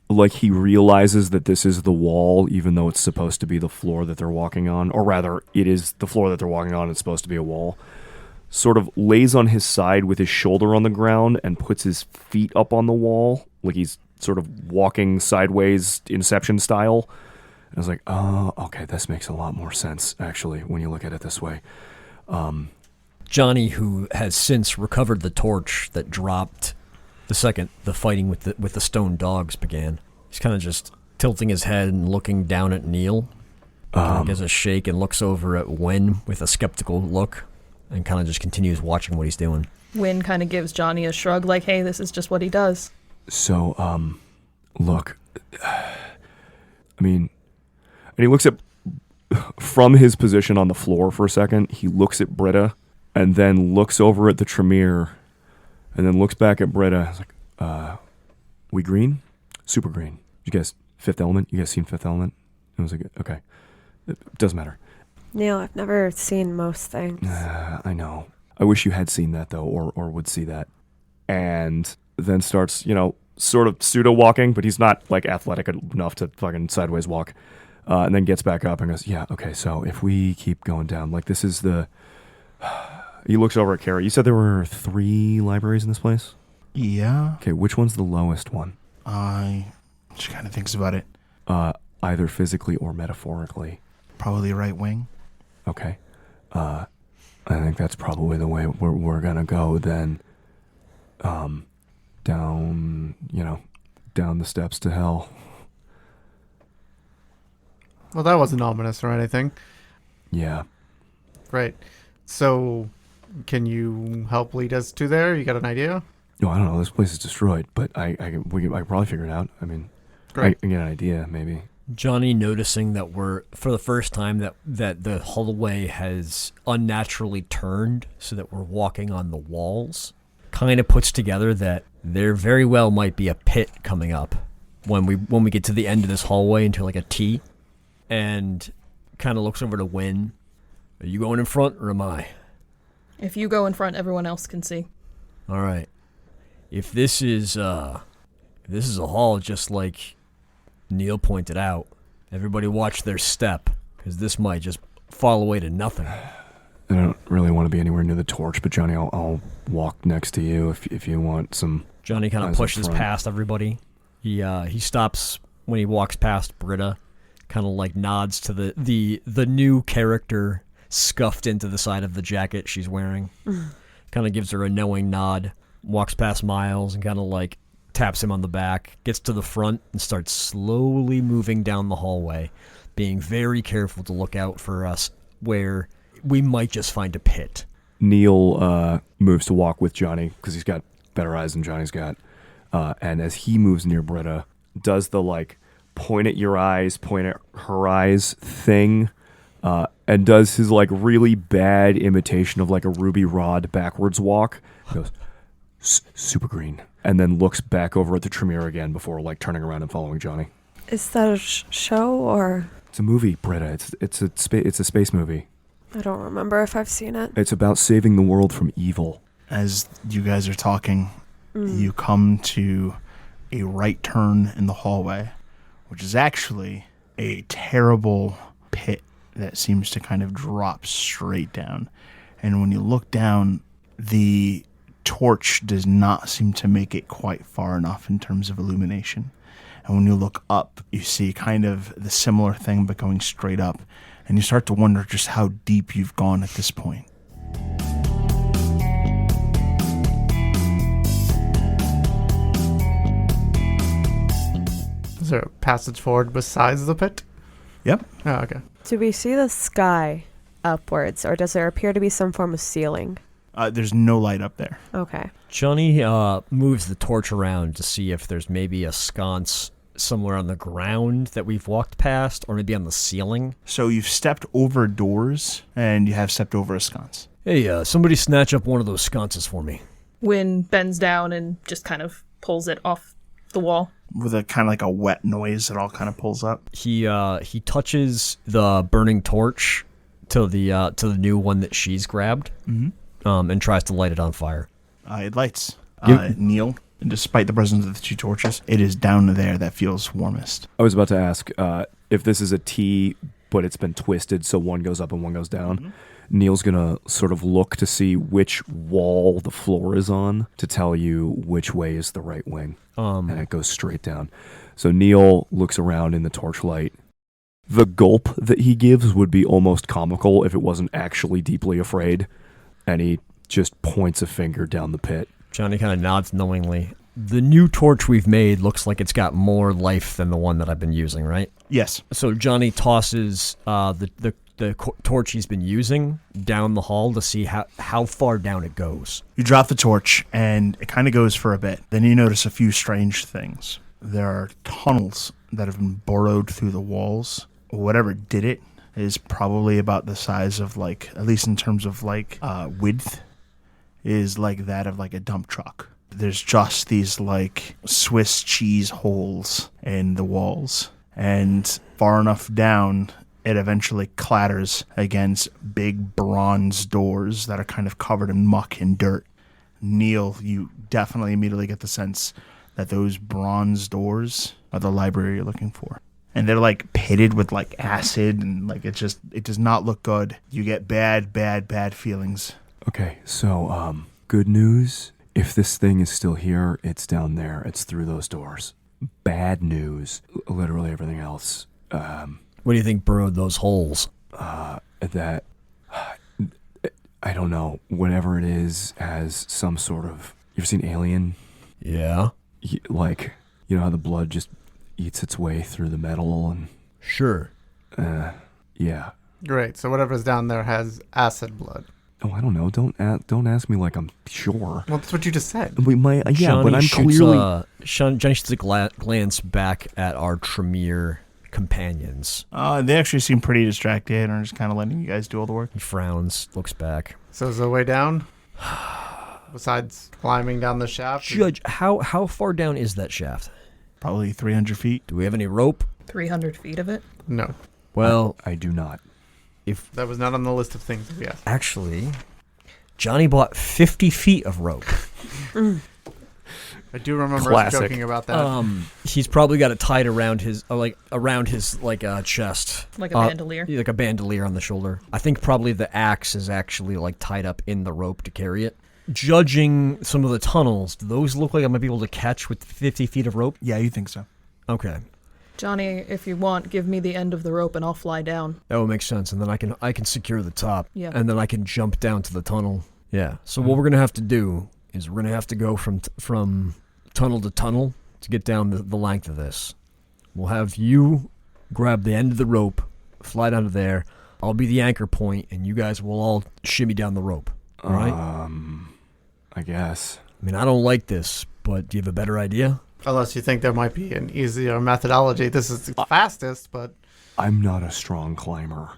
Speaker 3: like he realizes that this is the wall, even though it's supposed to be the floor that they're walking on. Or rather, it is the floor that they're walking on. It's supposed to be a wall. Sort of lays on his side with his shoulder on the ground and puts his feet up on the wall. Like he's sort of walking sideways, Inception style. And I was like, oh, okay, this makes a lot more sense, actually, when you look at it this way.
Speaker 4: Johnny, who has since recovered the torch that dropped the second the fighting with the stone dogs began, he's kind of just tilting his head and looking down at Neil. Gives a shake and looks over at Wynn with a skeptical look and kind of just continues watching what he's doing.
Speaker 1: Wynn kind of gives Johnny a shrug like, hey, this is just what he does.
Speaker 3: So, look, I mean, and he looks at, from his position on the floor for a second, he looks at Britta and then looks over at the Tremere and then looks back at Britta. He's like, we green? Super green. You guys, Fifth Element? You guys seen Fifth Element? I was like, okay, it doesn't matter.
Speaker 5: Neil, I've never seen most things.
Speaker 3: I know. I wish you had seen that, though, or would see that. And then starts, sort of pseudo-walking, but he's not, like, athletic enough to fucking sideways walk. And then gets back up and goes, yeah, okay, so if we keep going down, like, this is the... He looks over at Carrie. You said there were 3 libraries in this place?
Speaker 2: Yeah.
Speaker 3: Okay, which one's the lowest one?
Speaker 2: She kind of thinks about it.
Speaker 3: Either physically or metaphorically.
Speaker 2: Probably right wing.
Speaker 3: Okay. I think that's probably the way we're gonna go then. Down the steps to hell.
Speaker 6: Well, that wasn't ominous or anything.
Speaker 3: Yeah.
Speaker 6: Great. So, can you help lead us to there? You got an idea?
Speaker 3: No, I don't know. This place is destroyed, but I can probably figure it out. I mean,
Speaker 6: Great.
Speaker 3: I can get an idea, maybe.
Speaker 4: Johnny, noticing that we're, for the first time, that the hallway has unnaturally turned so that we're walking on the walls, kind of puts together that there very well might be a pit coming up when we get to the end of this hallway into like a T, and kind of looks over to Wynn. Are you going in front or am I?
Speaker 1: If you go in front, everyone else can see.
Speaker 4: All right. If this is a hall just like Neil pointed out, everybody watch their step, because this might just fall away to nothing.
Speaker 3: I don't really want to be anywhere near the torch, but Johnny, I'll walk next to you if you want some.
Speaker 4: Johnny kind of pushes past everybody. He stops when he walks past Britta, kind of like nods to the new character scuffed into the side of the jacket she's wearing. Kind of gives her a knowing nod, walks past Miles and kind of like taps him on the back, gets to the front and starts slowly moving down the hallway, being very careful to look out for us where we might just find a pit.
Speaker 3: Neil moves to walk with Johnny because he's got better eyes than Johnny's got. And as he moves near Britta, does the like point at your eyes, point at her eyes thing, and does his like really bad imitation of like a Ruby Rod backwards walk. He goes, super green. And then looks back over at the Tremere again before like turning around and following Johnny.
Speaker 5: Is that a show or?
Speaker 3: It's a movie, Britta. It's a space movie.
Speaker 5: I don't remember if I've seen it.
Speaker 3: It's about saving the world from evil.
Speaker 2: As you guys are talking, you come to a right turn in the hallway, which is actually a terrible pit that seems to kind of drop straight down. And when you look down, the torch does not seem to make it quite far enough in terms of illumination. And when you look up, you see kind of the similar thing but going straight up. And you start to wonder just how deep you've gone at this point.
Speaker 6: Is there a passage forward besides the pit?
Speaker 2: Yep.
Speaker 6: Oh, okay.
Speaker 5: Do we see the sky upwards, or does there appear to be some form of ceiling?
Speaker 2: There's no light up there.
Speaker 5: Okay.
Speaker 4: Johnny moves the torch around to see if there's maybe a sconce somewhere on the ground that we've walked past, or maybe on the ceiling.
Speaker 2: So you've stepped over doors, and you have stepped over a sconce.
Speaker 4: Hey, somebody snatch up one of those sconces for me.
Speaker 1: Wynn bends down and just kind of pulls it off the wall.
Speaker 2: With a kind of like a wet noise, it all kind of pulls up.
Speaker 4: He touches the burning torch to the new one that she's grabbed, and tries to light it on fire.
Speaker 2: It lights. Neil, despite the presence of the 2 torches, it is down there that feels warmest.
Speaker 3: I was about to ask if this is a T, but it's been twisted so one goes up and one goes down. Neil's going to sort of look to see which wall the floor is on to tell you which way is the right wing. And it goes straight down. So Neil looks around in the torchlight. The gulp that he gives would be almost comical if it wasn't actually deeply afraid. And he just points a finger down the pit.
Speaker 4: Johnny kind of nods knowingly. The new torch we've made looks like it's got more life than the one that I've been using, right?
Speaker 2: Yes.
Speaker 4: So Johnny tosses the torch he's been using down the hall to see how far down it goes.
Speaker 2: You drop the torch, and it kind of goes for a bit. Then you notice a few strange things. There are tunnels that have been burrowed through the walls. Whatever did it is probably about the size of, like, at least in terms of, like, width, is like that of, like, a dump truck. There's just these, like, Swiss cheese holes in the walls. And far enough down, it eventually clatters against big bronze doors that are kind of covered in muck and dirt. Neil, you definitely immediately get the sense that those bronze doors are the library you're looking for. And they're like pitted with like acid, and like it does not look good. You get bad feelings.
Speaker 3: Okay, so good news. If this thing is still here, it's down there. It's through those doors. Bad news. Literally everything else.
Speaker 4: What do you think burrowed those holes?
Speaker 3: That I don't know. Whatever it is has some sort of. You ever seen Alien?
Speaker 4: Yeah.
Speaker 3: Like, you know how the blood just eats its way through the metal and.
Speaker 4: Sure.
Speaker 3: Yeah.
Speaker 6: Great. So whatever's down there has acid blood.
Speaker 3: Oh, I don't know. Don't ask me like I'm sure.
Speaker 6: Well, that's what you just said.
Speaker 3: We might. Yeah,
Speaker 4: Johnny
Speaker 3: but I'm
Speaker 4: shoots,
Speaker 3: clearly.
Speaker 4: Johnny shoots a glance back at our Tremere companions.
Speaker 2: They actually seem pretty distracted and are just kind of letting you guys do all the work.
Speaker 4: He frowns, looks back.
Speaker 6: So is there a way down? Besides climbing down the shaft?
Speaker 4: Judge, how far down is that shaft?
Speaker 2: Probably 300 feet.
Speaker 4: Do we have any rope?
Speaker 1: 300 feet of it?
Speaker 6: No.
Speaker 4: Well,
Speaker 3: I do not.
Speaker 4: if
Speaker 6: That was not on the list of things we asked.
Speaker 4: actually, Johnny bought 50 feet of rope.
Speaker 6: I do remember us
Speaker 3: Classic.
Speaker 6: joking about that.
Speaker 4: He's probably got it tied around his chest,
Speaker 1: Like a bandolier?
Speaker 4: like a bandolier on the shoulder. I think probably the axe is actually like tied up in the rope to carry it. Judging some of the tunnels, do those look like I might be able to catch with 50 feet of rope?
Speaker 2: Yeah, you think so.
Speaker 4: Okay,
Speaker 1: Johnny, if you want, give me the end of the rope and I'll fly down.
Speaker 4: that would make sense. And then I can secure the top.
Speaker 1: Yeah.
Speaker 4: And then I can jump down to the tunnel. Yeah. So what we're gonna have to do is we're gonna have to go from tunnel to tunnel to get down the length of this. We'll have you grab the end of the rope, fly down to there. I'll be the anchor point, and you guys will all shimmy down the rope. All right?
Speaker 3: I guess.
Speaker 4: I mean, I don't like this, but do you have a better idea?
Speaker 6: Unless you think there might be an easier methodology. This is the fastest, but...
Speaker 3: I'm not a strong climber.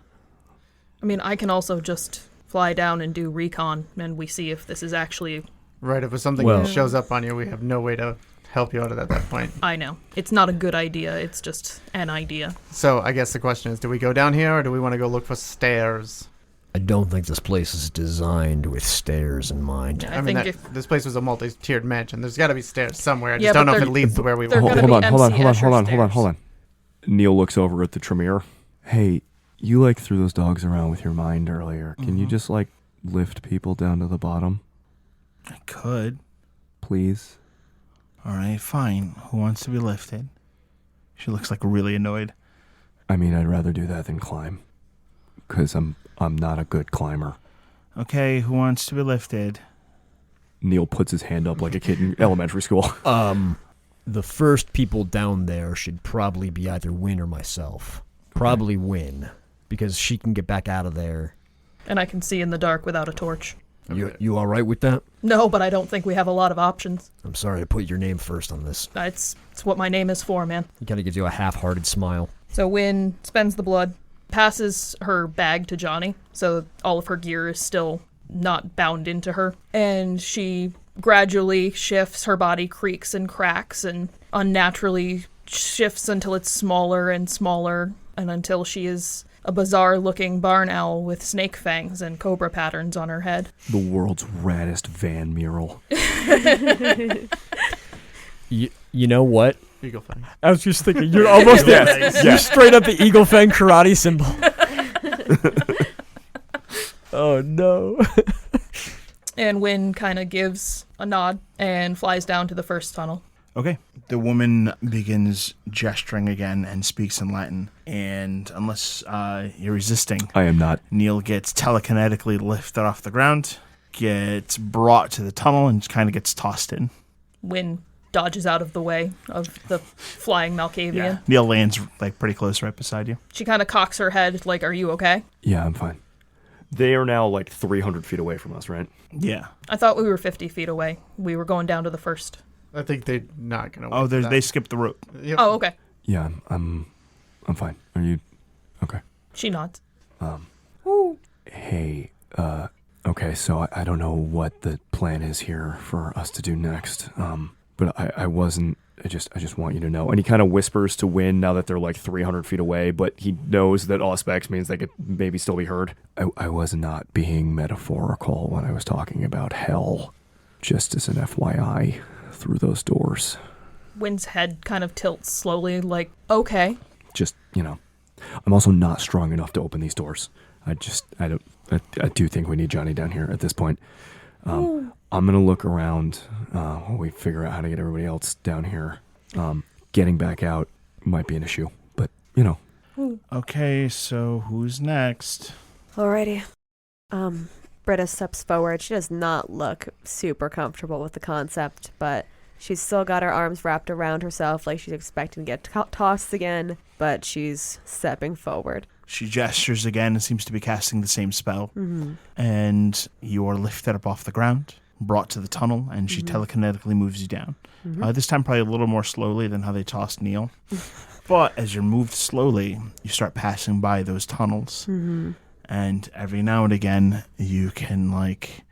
Speaker 1: I mean, I can also just fly down and do recon, and we see if this is actually...
Speaker 6: Right, if it's something
Speaker 4: Well-
Speaker 6: that shows up on you, we have no way to help you out at that point.
Speaker 1: I know. It's not a good idea. It's just an idea.
Speaker 6: So I guess the question is, do we go down here, or do we want to go look for stairs?
Speaker 4: I don't think this place is designed with stairs in mind.
Speaker 1: I
Speaker 6: mean,
Speaker 1: think
Speaker 6: this place was a multi-tiered mansion. There's got to be stairs somewhere. I
Speaker 1: Yeah,
Speaker 6: just don't
Speaker 1: but
Speaker 6: know if
Speaker 1: they're-
Speaker 6: it leads to where we
Speaker 1: they're
Speaker 6: want.
Speaker 1: gonna
Speaker 3: Hold
Speaker 1: be
Speaker 3: on, hold on,
Speaker 1: MC
Speaker 3: hold on,
Speaker 1: Escher
Speaker 3: hold on,
Speaker 1: stairs.
Speaker 3: hold on. Neil looks over at the Tremere. Hey, you like threw those dogs around with your mind earlier. Can you just like lift people down to the bottom,
Speaker 2: I could.
Speaker 3: please?
Speaker 2: All right, fine. Who wants to be lifted? She looks like really annoyed.
Speaker 3: I mean, I'd rather do that than climb, because I'm not a good climber.
Speaker 2: Okay, who wants to be lifted?
Speaker 3: Neil puts his hand up like a kid in elementary school.
Speaker 4: The first people down there should probably be either Wynn or myself. Probably Wynn, because she can get back out of there.
Speaker 1: And I can see in the dark without a torch.
Speaker 4: You all right with that?
Speaker 1: No, but I don't think we have a lot of options.
Speaker 4: I'm sorry to put your name first on this.
Speaker 1: It's what my name is for, man.
Speaker 4: He kind of gives you a half-hearted smile.
Speaker 1: So Wynn spends the blood, passes her bag to Johnny, so all of her gear is still not bound into her. And she gradually shifts, her body creaks and cracks and unnaturally shifts until it's smaller and smaller, and until she is a bizarre-looking barn owl with snake fangs and cobra patterns on her head.
Speaker 3: The world's raddest van mural.
Speaker 4: You know what?
Speaker 6: Eagle fang.
Speaker 4: I was just thinking, you're almost there. You're straight up the Eagle Fang karate symbol. Oh, no.
Speaker 1: And Wynn kind of gives a nod and flies down to the first tunnel.
Speaker 2: Okay. The woman begins gesturing again and speaks in Latin. And unless you're resisting,
Speaker 3: I am not.
Speaker 2: Neil gets telekinetically lifted off the ground, gets brought to the tunnel, and kind of gets tossed in.
Speaker 1: Wynn dodges out of the way of the flying Malkavian.
Speaker 2: Neil lands like pretty close right beside you.
Speaker 1: She kind of cocks her head like, are you okay?
Speaker 3: Yeah, I'm fine. They are now like 300 feet away from us, right?
Speaker 2: Yeah.
Speaker 1: I thought we were 50 feet away. We were going down to the first.
Speaker 6: I think they're not going to
Speaker 2: Oh, they skipped the rope.
Speaker 6: Yep.
Speaker 1: Oh, okay.
Speaker 3: Yeah, I'm fine. Are you okay?
Speaker 1: She nods.
Speaker 3: Hey, okay, so I don't know what the plan is here for us to do next. But I just want you to know. And he kind of whispers to Wynn now that they're like 300 feet away, but he knows that Auspex means they could maybe still be heard. I was not being metaphorical when I was talking about hell. Just as an FYI, through those doors.
Speaker 1: Wynn's head kind of tilts slowly like, okay.
Speaker 3: Just, I'm also not strong enough to open these doors. I do think we need Johnny down here at this point. I'm going to look around while we figure out how to get everybody else down here. Getting back out might be an issue, but,
Speaker 2: Okay, so who's next?
Speaker 5: Alrighty. Britta steps forward. She does not look super comfortable with the concept, but she's still got her arms wrapped around herself like she's expecting to get tossed again, but she's stepping forward.
Speaker 2: She gestures again and seems to be casting the same spell.
Speaker 5: Mm-hmm.
Speaker 2: And you are lifted up off the ground, brought to the tunnel, and she telekinetically moves you down. This time probably a little more slowly than how they tossed Neil. But as you're moved slowly, you start passing by those tunnels. And every now and again, you can,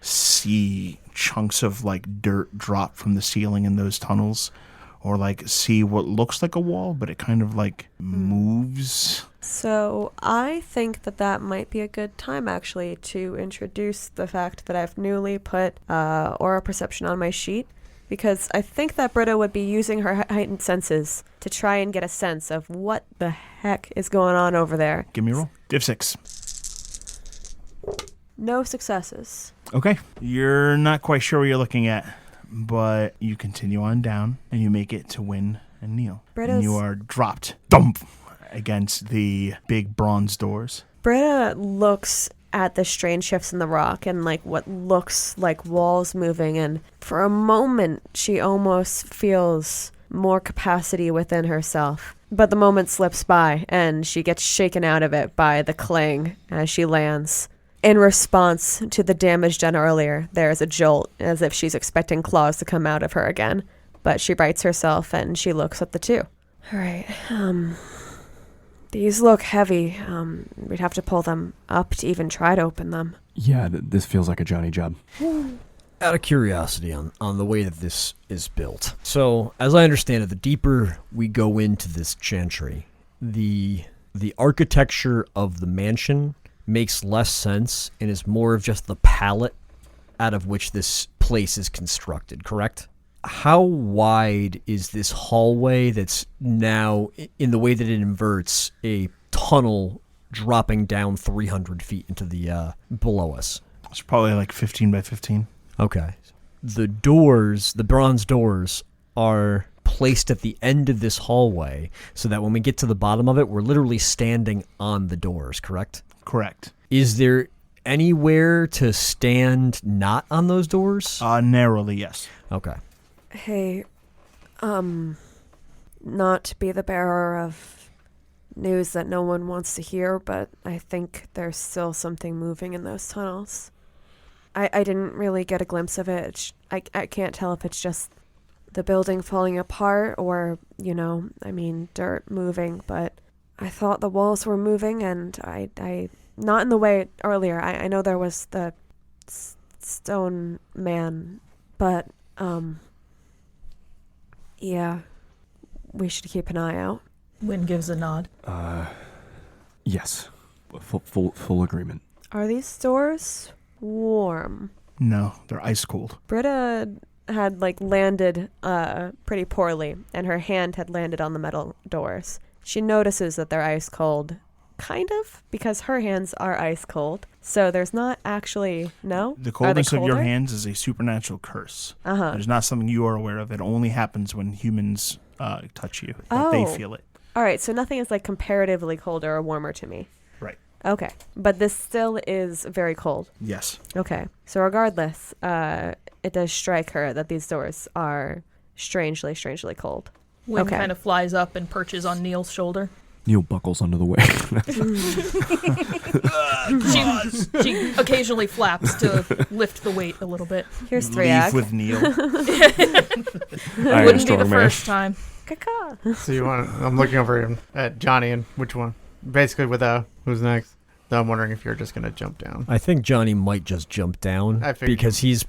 Speaker 2: see chunks of, dirt drop from the ceiling in those tunnels. Or, see what looks like a wall, but it kind of, moves.
Speaker 5: So I think that might be a good time, actually, to introduce the fact that I've newly put aura perception on my sheet. Because I think that Britta would be using her heightened senses to try and get a sense of what the heck is going on over there.
Speaker 2: Give me a roll. Div 6.
Speaker 5: No successes.
Speaker 2: Okay. You're not quite sure what you're looking at, but you continue on down, and you make it to Wynn and Neil. And you are dropped thump, against the big bronze doors.
Speaker 5: Britta looks at the strange shifts in the rock and what looks like walls moving, and for a moment she almost feels more capacity within herself. But the moment slips by and she gets shaken out of it by the clang as she lands. In response to the damage done earlier, there is a jolt as if she's expecting claws to come out of her again. But she rights herself and she looks at the two. All right, these look heavy. We'd have to pull them up to even try to open them.
Speaker 3: Yeah, this feels like a Johnny job.
Speaker 4: Out of curiosity on the way that this is built. So, as I understand it, the deeper we go into this chantry, the architecture of the mansion makes less sense and is more of just the palette out of which this place is constructed, correct? How wide is this hallway that's now, in the way that it inverts, a tunnel dropping down 300 feet into the below us?
Speaker 2: It's probably 15 by 15.
Speaker 4: Okay. The doors, the bronze doors, are placed at the end of this hallway so that when we get to the bottom of it, we're literally standing on the doors, correct?
Speaker 2: Correct.
Speaker 4: Is there anywhere to stand not on those doors?
Speaker 2: Narrowly, yes.
Speaker 4: Okay.
Speaker 5: Hey, not to be the bearer of news that no one wants to hear, but I think there's still something moving in those tunnels. I didn't really get a glimpse of it. I can't tell if it's just the building falling apart or, dirt moving, but I thought the walls were moving, and I not in the way earlier. I know there was the stone man, but, yeah, we should keep an eye out.
Speaker 1: Wynn gives a nod.
Speaker 3: Yes. Full agreement.
Speaker 5: Are these doors warm?
Speaker 2: No, they're ice cold.
Speaker 5: Britta had landed pretty poorly, and her hand had landed on the metal doors. She notices that they're ice cold, kind of, because her hands are ice cold. So there's not actually
Speaker 2: The coldness of your hands is a supernatural curse. There's not something you are aware of. It only happens when humans touch you. That they feel it.
Speaker 5: All right, so nothing is comparatively colder or warmer to me.
Speaker 2: Right.
Speaker 5: Okay, but this still is very cold.
Speaker 2: Yes.
Speaker 5: Okay, so regardless, it does strike her that these doors are strangely cold.
Speaker 1: Wynn kind of flies up and perches on Neil's shoulder.
Speaker 3: Neil buckles under the way.
Speaker 1: She occasionally flaps to lift the weight a little bit.
Speaker 5: Here's 3
Speaker 2: Leave
Speaker 5: act.
Speaker 2: with Neil.
Speaker 1: Wouldn't be the first time.
Speaker 5: Caca.
Speaker 6: So I'm looking over at Johnny and which one? Basically with who's next? Though I'm wondering if you're just going to jump down.
Speaker 4: I think Johnny might just jump down
Speaker 6: I figured.
Speaker 4: because he's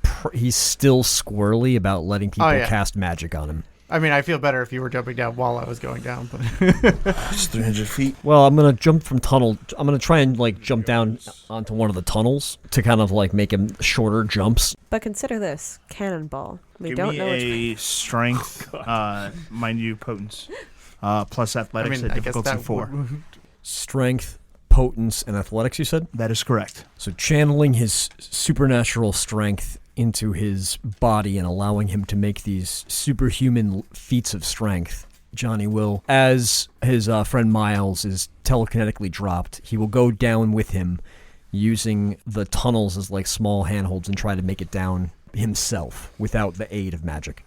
Speaker 4: still squirrely about letting people
Speaker 6: yeah.
Speaker 4: cast magic on him.
Speaker 6: I mean, I feel better if you were jumping down while I was going down. But
Speaker 2: It's 300 feet.
Speaker 4: Well, I'm going to jump from tunnel. I'm going to try and jump down onto one of the tunnels to kind of make him shorter jumps.
Speaker 5: But consider this cannonball. We
Speaker 2: Give
Speaker 5: don't
Speaker 2: me
Speaker 5: know
Speaker 2: a strength, mind you, potence, plus athletics at difficulty 4.
Speaker 4: Strength, potence, and athletics, you said?
Speaker 2: That is correct.
Speaker 4: So channeling his supernatural strength into his body and allowing him to make these superhuman feats of strength, Johnny will, as his friend Miles is telekinetically dropped, he will go down with him using the tunnels as small handholds and try to make it down himself without the aid of magic.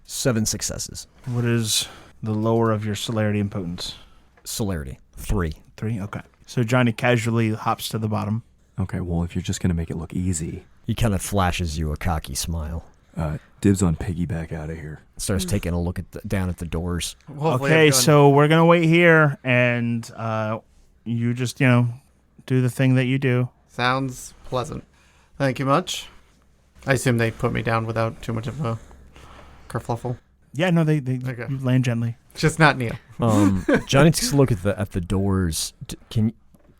Speaker 4: 7 successes.
Speaker 2: What is the lower of your celerity and potence?
Speaker 4: Celerity. 3.
Speaker 2: 3? Okay. So Johnny casually hops to the bottom.
Speaker 3: Okay, well, if you're just going to make it look easy.
Speaker 4: He kind of flashes you a cocky smile.
Speaker 3: Dibs on piggyback out of here.
Speaker 4: Starts taking a look down at the doors.
Speaker 2: Okay, so we're going to wait here, and you just, do the thing that you do.
Speaker 6: sounds pleasant. Thank you much. I assume they put me down without too much of a kerfluffle.
Speaker 2: Yeah, no, they
Speaker 6: Okay.
Speaker 2: you land gently.
Speaker 6: Just not Neil.
Speaker 4: Johnny takes a look at the doors. Can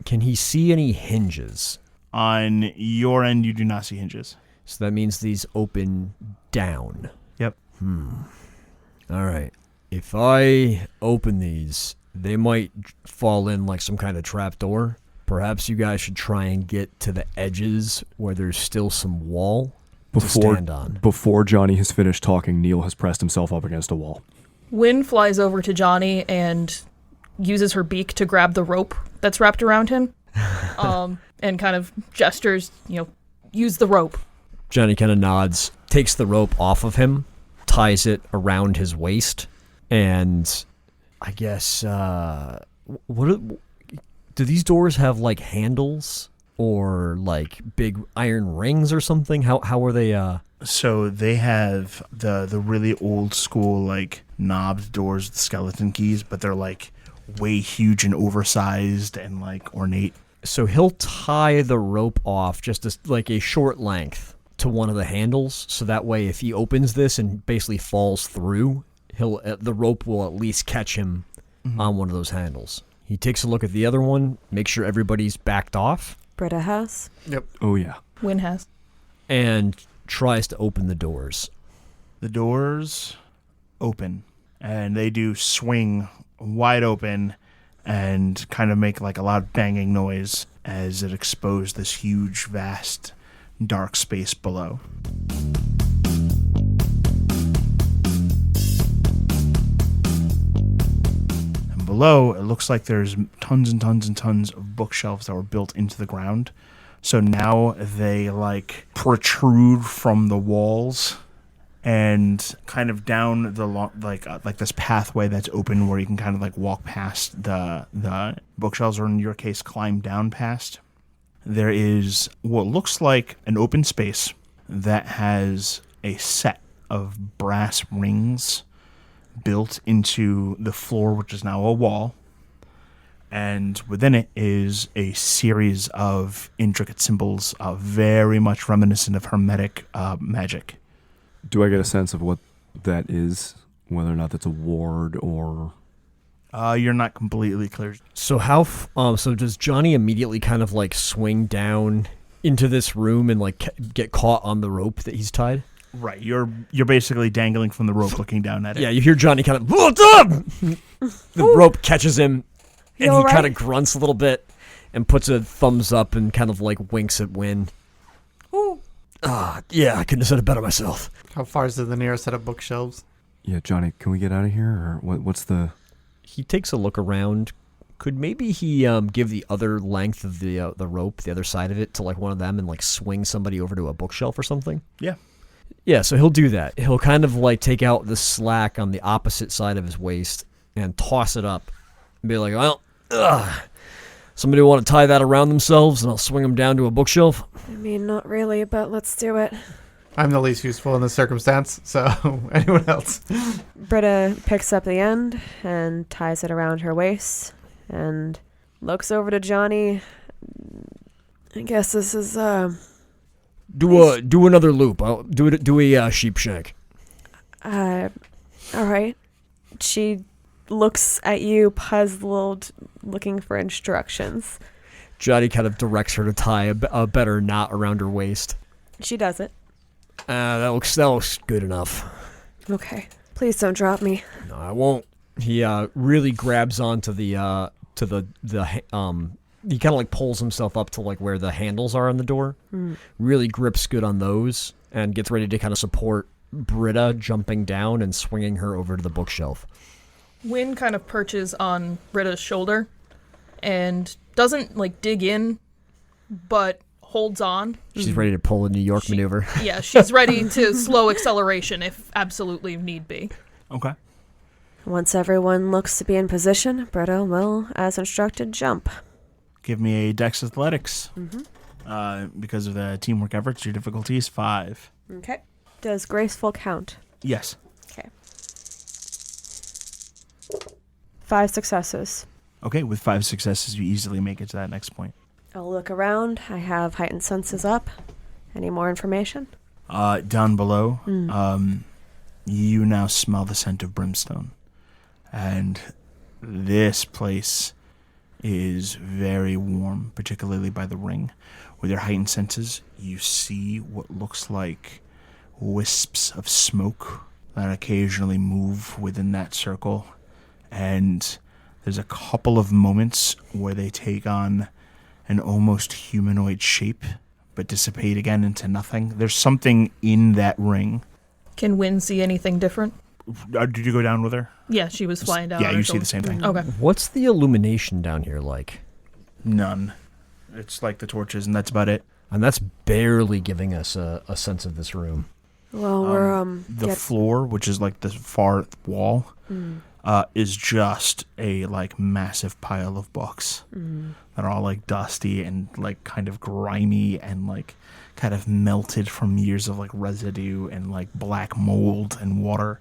Speaker 4: he see any hinges?
Speaker 2: On your end, you do not see hinges.
Speaker 4: So that means these open down.
Speaker 2: Yep.
Speaker 4: All right. If I open these, they might fall in like some kind of trap door. Perhaps you guys should try and get to the edges where there's still some wall to stand on.
Speaker 3: Before Johnny has finished talking, Neil has pressed himself up against a wall.
Speaker 1: Wynn flies over to Johnny and uses her beak to grab the rope that's wrapped around him, and kind of gestures, use the rope.
Speaker 4: Johnny kind of nods, takes the rope off of him, ties it around his waist, and I guess, do these doors have like handles or like big iron rings or something? How are they?
Speaker 2: So they have the really old school like knobbed doors with skeleton keys, but they're like way huge and oversized and like ornate.
Speaker 4: So he'll tie the rope off just like a short length to one of the handles, so that way if he opens this and basically falls through, the rope will at least catch him on one of those handles. He takes a look at the other one, makes sure everybody's backed off,
Speaker 5: Britta has.
Speaker 6: Yep.
Speaker 3: Oh, yeah.
Speaker 1: Wynn has.
Speaker 4: and tries to open the doors.
Speaker 2: The doors open, and they do swing wide open and kind of make like a loud banging noise as it exposed this huge, vast, dark space below. And below, it looks like there's tons and tons and tons of bookshelves that were built into the ground. So now they like protrude from the walls and kind of down the like this pathway that's open where you can kind of like walk past the bookshelves, or in your case climb down past. There is what looks like an open space that has a set of brass rings built into the floor, which is now a wall. And within it is a series of intricate symbols, very much reminiscent of Hermetic magic.
Speaker 3: Do I get a sense of what that is? Whether or not that's a ward or...
Speaker 2: You're not completely clear.
Speaker 4: So so does Johnny immediately kind of like swing down into this room and like get caught on the rope that he's tied?
Speaker 2: Right. You're basically dangling from the rope looking down at it.
Speaker 4: Yeah, you hear Johnny kind of, what's up? The rope catches him and he kind of grunts a little bit and puts a thumbs up and kind of like winks at Wynn. Yeah, I couldn't have said it better myself.
Speaker 6: How far is the nearest set of bookshelves?
Speaker 3: Yeah, Johnny, can we get out of here? Or what's the...
Speaker 4: He takes a look around. Could maybe he give the other length of the rope, the other side of it, to like one of them and like swing somebody over to a bookshelf or something?
Speaker 2: Yeah.
Speaker 4: Yeah, so he'll do that. He'll kind of like take out the slack on the opposite side of his waist and toss it up and be like, well, somebody want to tie that around themselves and I'll swing them down to a bookshelf?
Speaker 5: I mean, not really, but let's do it.
Speaker 6: I'm the least useful in this circumstance, so anyone else?
Speaker 5: Britta picks up the end and ties it around her waist and looks over to Johnny. I guess this is,
Speaker 4: Do another loop. I'll do a sheep shank.
Speaker 5: all right. She looks at you, puzzled, looking for instructions.
Speaker 4: Johnny kind of directs her to tie a better knot around her waist.
Speaker 5: She does it.
Speaker 4: That looks good enough.
Speaker 5: Okay. Please don't drop me.
Speaker 4: No, I won't. He really grabs onto he kind of like pulls himself up to like where the handles are on the door. Really grips good on those and gets ready to kind of support Britta jumping down and swinging her over to the bookshelf.
Speaker 1: Wynn kind of perches on Britta's shoulder and doesn't like dig in, but holds on.
Speaker 4: She's ready to pull a New York maneuver.
Speaker 1: Yeah, she's ready to slow acceleration if absolutely need be.
Speaker 2: Okay.
Speaker 5: Once everyone looks to be in position, Britta will, as instructed, jump.
Speaker 2: Give me a Dex Athletics. Because of the teamwork efforts, your difficulty is 5.
Speaker 5: Okay. Does graceful count?
Speaker 2: Yes.
Speaker 5: Okay. 5 successes.
Speaker 2: Okay, with 5 successes, you easily make it to that next point.
Speaker 5: I'll look around. I have heightened senses up. Any more information?
Speaker 2: Down below, you now smell the scent of brimstone. And this place is very warm, particularly by the ring. With your heightened senses, you see what looks like wisps of smoke that occasionally move within that circle. And there's a couple of moments where they take on an almost humanoid shape, but dissipate again into nothing. There's something in that ring.
Speaker 1: Can Wynn see anything different?
Speaker 2: Did you go down with her?
Speaker 1: Yeah, she was flying down.
Speaker 2: Yeah, you see the same thing.
Speaker 1: Okay.
Speaker 4: What's the illumination down here like?
Speaker 2: None. It's like the torches, and that's about it.
Speaker 4: And that's barely giving us a sense of this room.
Speaker 5: Well, we're,
Speaker 2: The floor, which is like the far wall, is just a like massive pile of books that are all like dusty and like kind of grimy and like kind of melted from years of like residue and like black mold and water.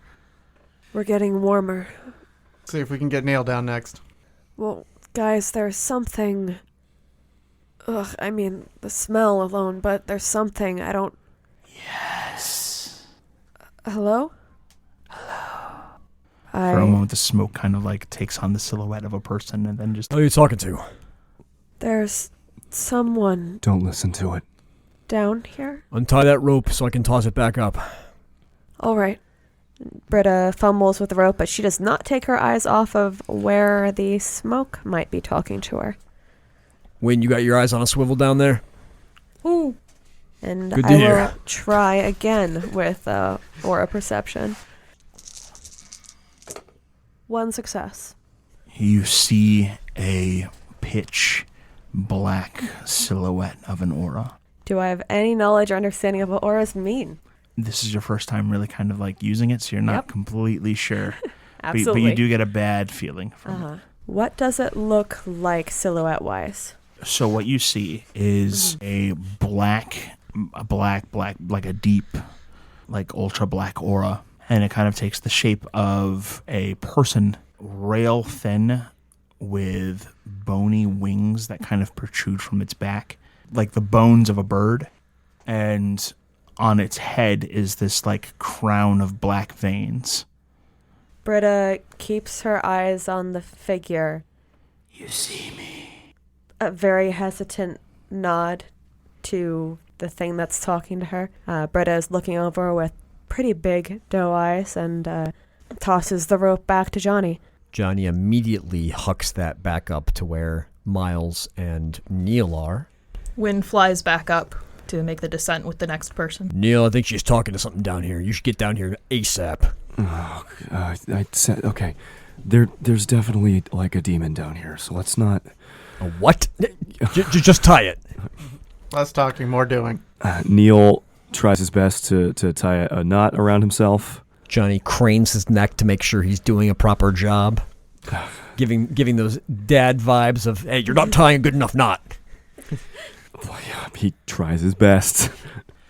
Speaker 5: We're getting warmer.
Speaker 6: See if we can get nailed down next.
Speaker 5: Well, guys, there's something... Ugh, I mean, the smell alone, but there's something I don't...
Speaker 2: Yes.
Speaker 5: Hello?
Speaker 2: For a moment, the smoke kind of like takes on the silhouette of a person and then just...
Speaker 4: Who are you talking to?
Speaker 5: There's someone
Speaker 3: Don't listen to it.
Speaker 5: down here?
Speaker 4: Untie that rope so I can toss it back up.
Speaker 5: All right. Britta fumbles with the rope, but she does not take her eyes off of where the smoke might be talking to her.
Speaker 4: Wynn, you got your eyes on a swivel down there?
Speaker 5: Ooh. And
Speaker 4: Good to
Speaker 5: I
Speaker 4: hear.
Speaker 5: will try again with aura perception. 1 success.
Speaker 2: You see a pitch black silhouette of an aura.
Speaker 5: Do I have any knowledge or understanding of what auras mean?
Speaker 2: This is your first time really kind of like using it, so you're not
Speaker 5: Yep.
Speaker 2: completely sure.
Speaker 5: Absolutely.
Speaker 2: But you do get a bad feeling from it.
Speaker 5: What does it look like silhouette-wise?
Speaker 2: So what you see is a black, like a deep, like ultra black aura. And it kind of takes the shape of a person, rail thin, with bony wings that kind of protrude from its back, like the bones of a bird. And on its head is this like crown of black veins.
Speaker 5: Britta keeps her eyes on the figure.
Speaker 2: You see me?
Speaker 5: A very hesitant nod to the thing that's talking to her. Britta is looking over with pretty big doe eyes and tosses the rope back to Johnny.
Speaker 4: Johnny immediately hucks that back up to where Miles and Neil are.
Speaker 1: Wynn flies back up to make the descent with the next person.
Speaker 4: Neil, I think she's talking to something down here. You should get down here ASAP.
Speaker 3: Oh, I said, okay. There's definitely like a demon down here, so let's not...
Speaker 4: A what? Just tie it.
Speaker 6: Less talking, more doing.
Speaker 3: Neil tries his best to tie a knot around himself.
Speaker 4: Johnny cranes his neck to make sure he's doing a proper job. giving those dad vibes of, hey, you're not tying a good enough knot.
Speaker 3: Well, yeah, he tries his best.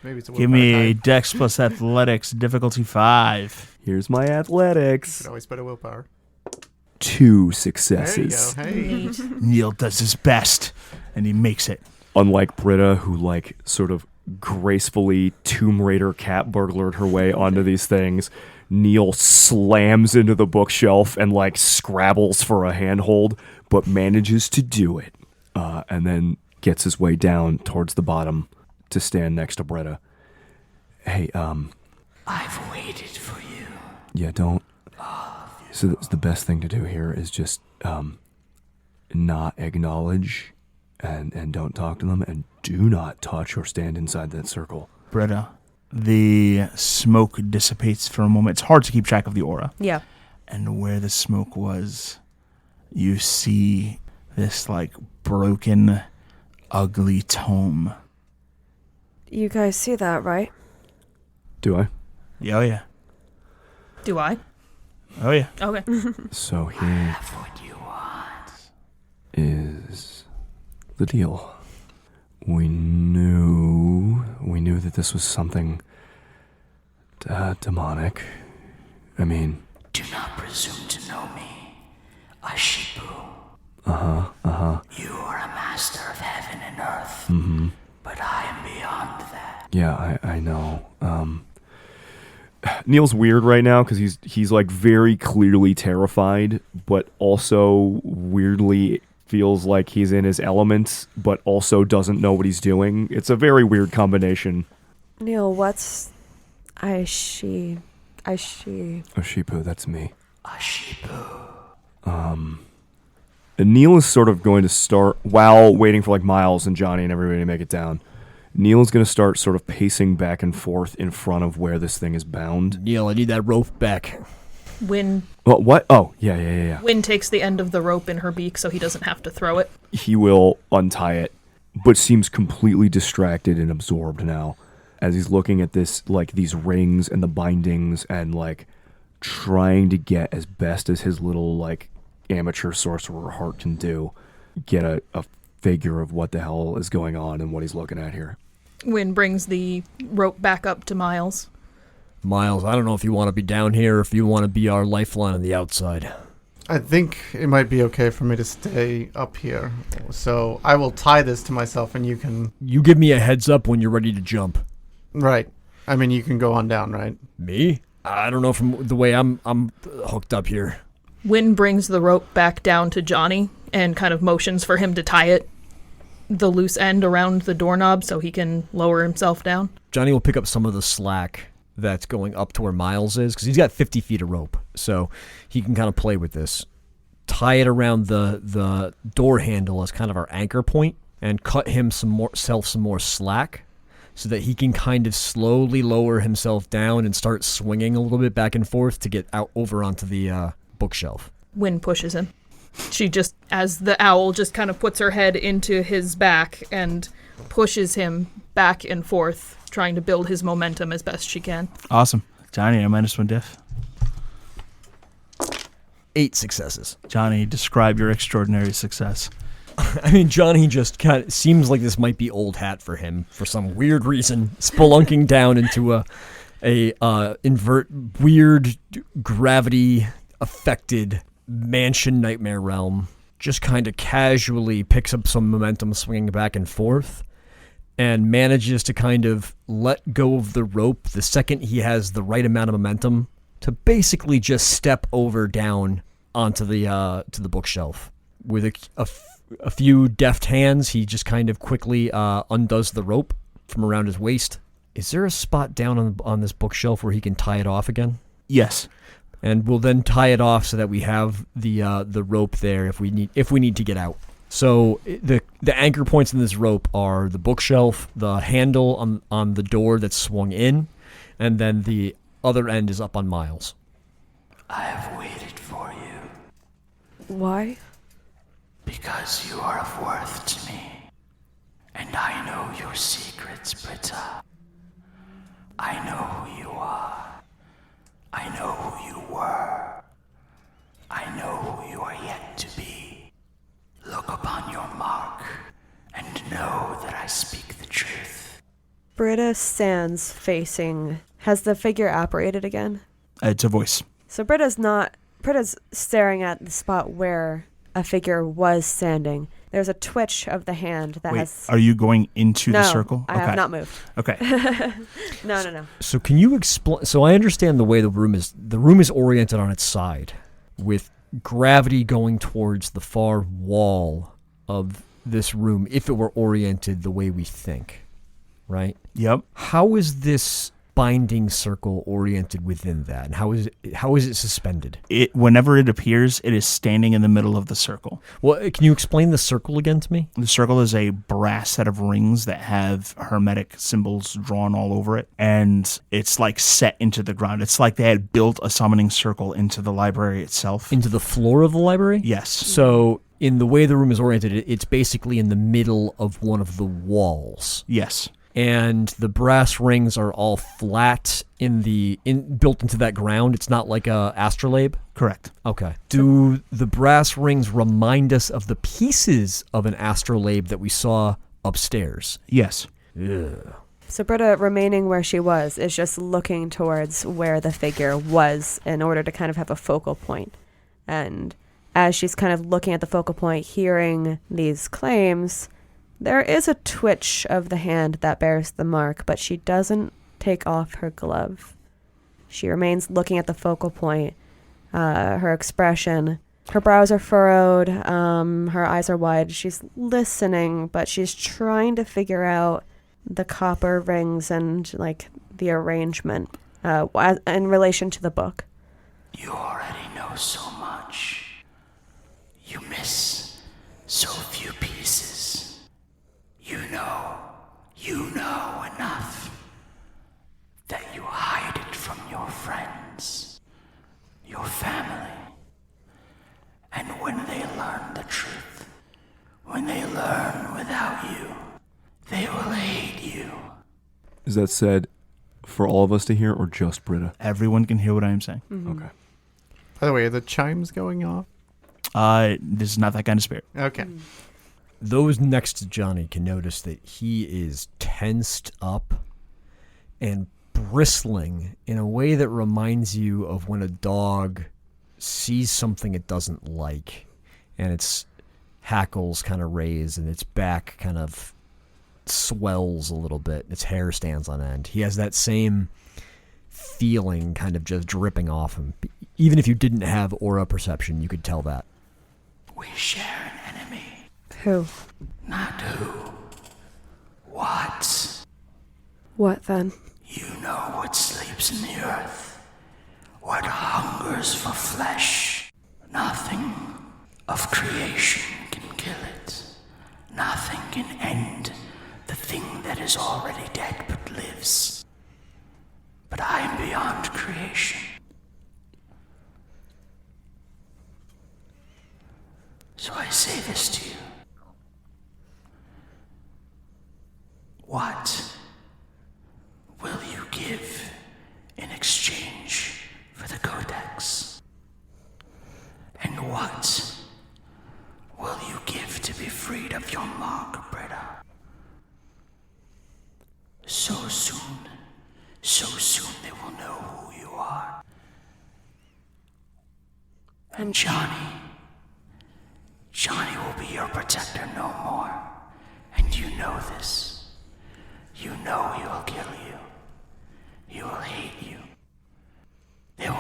Speaker 6: Maybe it's a
Speaker 2: Give me a Dex plus Athletics, difficulty 5.
Speaker 3: Here's my athletics.
Speaker 6: You could always put a willpower.
Speaker 3: 2 successes.
Speaker 6: There you go. Hey.
Speaker 2: Neil does his best, and he makes it.
Speaker 3: Unlike Britta, who like sort of gracefully Tomb Raider cat burglared her way onto these things, Neil slams into the bookshelf and like scrabbles for a handhold, but manages to do it, and then gets his way down towards the bottom to stand next to Britta. Hey,
Speaker 2: I've waited for you.
Speaker 3: yeah, don't. So the best thing to do here is just not acknowledge and don't talk to them, and do not touch or stand inside that circle.
Speaker 2: Britta, the smoke dissipates for a moment. It's hard to keep track of the aura.
Speaker 5: Yeah.
Speaker 2: And where the smoke was, you see this like broken, ugly tome.
Speaker 5: You guys see that, right?
Speaker 3: Do I?
Speaker 2: Yeah, oh yeah.
Speaker 1: Do I?
Speaker 2: Oh yeah.
Speaker 1: Okay.
Speaker 3: So here is the deal. We knew that this was something demonic. I mean,
Speaker 8: do not presume to know me, Ashipu. You are a master of heaven and earth, but I am beyond that.
Speaker 3: yeah, I know. Neil's weird right now because he's like very clearly terrified, but also weirdly feels like he's in his element, but also doesn't know what he's doing. It's a very weird combination.
Speaker 5: Neil, what's Ashipu?
Speaker 3: Ashipu, that's me.
Speaker 8: Ashipu.
Speaker 3: And Neil is sort of going to start, while waiting for like Miles and Johnny and everybody to make it down, Neil is going to start sort of pacing back and forth in front of where this thing is bound.
Speaker 4: Neil, I need that rope back.
Speaker 1: Wynn
Speaker 3: Oh, what? Oh, yeah.
Speaker 1: Wynn takes the end of the rope in her beak so he doesn't have to throw it.
Speaker 3: He will untie it, but seems completely distracted and absorbed now as he's looking at this, like these rings and the bindings, and like trying to get as best as his little like amateur sorcerer heart can do, get a figure of what the hell is going on and what he's looking at here.
Speaker 1: Wynn brings the rope back up to Miles.
Speaker 4: Miles, I don't know if you want to be down here or if you want to be our lifeline on the outside.
Speaker 6: I think it might be okay for me to stay up here. So I will tie this to myself and you can...
Speaker 4: You give me a heads up when you're ready to jump.
Speaker 6: Right. I mean, you can go on down, right?
Speaker 4: Me? I don't know, from the way I'm hooked up here.
Speaker 1: Wynn brings the rope back down to Johnny and kind of motions for him to tie it, the loose end around the doorknob so he can lower himself down.
Speaker 4: Johnny will pick up some of the slack that's going up to where Miles is, because he's got 50 feet of rope, so he can kind of play with this. Tie it around the door handle as kind of our anchor point, and cut himself some more slack, so that he can kind of slowly lower himself down and start swinging a little bit back and forth to get out over onto the bookshelf.
Speaker 1: Wynn pushes him. She just, as the owl, just kind of puts her head into his back and pushes him back and forth, trying to build his momentum as best she can.
Speaker 2: Awesome. Johnny, a -1 diff.
Speaker 4: 8 successes.
Speaker 2: Johnny, describe your extraordinary success.
Speaker 4: I mean, Johnny just kind of seems like this might be old hat for him for some weird reason, spelunking down into a weird gravity affected mansion nightmare realm. Just kind of casually picks up some momentum, swinging back and forth, and manages to kind of let go of the rope the second he has the right amount of momentum to basically just step over down onto the bookshelf. With a few deft hands, he just kind of quickly undoes the rope from around his waist. Is there a spot down on this bookshelf where he can tie it off again?
Speaker 2: Yes.
Speaker 4: And we'll then tie it off so that we have the rope there if we need to get out. So the anchor points in this rope are the bookshelf, the handle on the door that's swung in, and then the other end is up on Miles.
Speaker 8: I have waited for you.
Speaker 5: Why?
Speaker 8: Because you are of worth to me. And I know your secrets, Britta. I know who you are. I know who you were. I know who you are yet to be. Look upon your mark and know that I speak the truth.
Speaker 5: Britta stands facing... Has the figure apparated again?
Speaker 2: It's a voice.
Speaker 5: So Britta's staring at the spot where a figure was standing. There's a twitch of the hand that has...
Speaker 2: Are you going into the circle?
Speaker 5: I have not moved.
Speaker 2: Okay.
Speaker 5: No.
Speaker 4: So can you explain? So I understand the way the room is. The room is oriented on its side, with gravity going towards the far wall of this room. If it were oriented the way we think, right?
Speaker 2: Yep.
Speaker 4: How is this binding circle oriented within that, and how is it suspended?
Speaker 2: Whenever it appears, it is standing in the middle of the circle.
Speaker 4: Well, can you explain the circle again to me?
Speaker 2: The circle is a brass set of rings that have hermetic symbols drawn all over it, and it's like set into the ground. It's like they had built a summoning circle into the library itself.
Speaker 4: Into the floor of the library?
Speaker 2: Yes.
Speaker 4: So in the way the room is oriented, it's basically in the middle of one of the walls.
Speaker 2: Yes.
Speaker 4: And the brass rings are all flat built into that ground. It's not like a astrolabe?
Speaker 2: Correct.
Speaker 4: Okay. Do the brass rings remind us of the pieces of an astrolabe that we saw upstairs?
Speaker 2: Yes.
Speaker 4: Ugh.
Speaker 5: So Britta, remaining where she was, is just looking towards where the figure was in order to kind of have a focal point. And as she's kind of looking at the focal point, hearing these claims... There is a twitch of the hand that bears the mark, but she doesn't take off her glove. She remains looking at the focal point. Her expression, her brows are furrowed, her eyes are wide. She's listening, but she's trying to figure out the copper rings and like the arrangement in relation to the book.
Speaker 8: You already know so much. You miss so few pieces. You know enough that you hide it from your friends, your family. And when they learn the truth, when they learn without you, they will hate you.
Speaker 3: Is that said for all of us to hear or just Britta?
Speaker 2: Everyone can hear what I am saying.
Speaker 5: Mm-hmm.
Speaker 3: Okay.
Speaker 6: By the way, are the chimes going off?
Speaker 2: This is not that kind of spirit.
Speaker 6: Okay.
Speaker 4: Those next to Johnny can notice that he is tensed up and bristling in a way that reminds you of when a dog sees something it doesn't like and its hackles kind of raise and its back kind of swells a little bit. Its hair stands on end. He has that same feeling kind of just dripping off him. Even if you didn't have aura perception, you could tell that.
Speaker 8: We share an enemy.
Speaker 5: Who?
Speaker 8: Not who. What?
Speaker 5: What then?
Speaker 8: You know what sleeps in the earth. What hungers for flesh. Nothing of creation can kill it. Nothing can end the thing that is already dead but lives. But I am beyond creation. So I say this to you. What will you give in exchange for the Codex? And what will you give to be freed of your mark, Britta? So soon they will know who you are. And Johnny will be your protector no more. And you know this. You know he will kill you. He will hate you. There will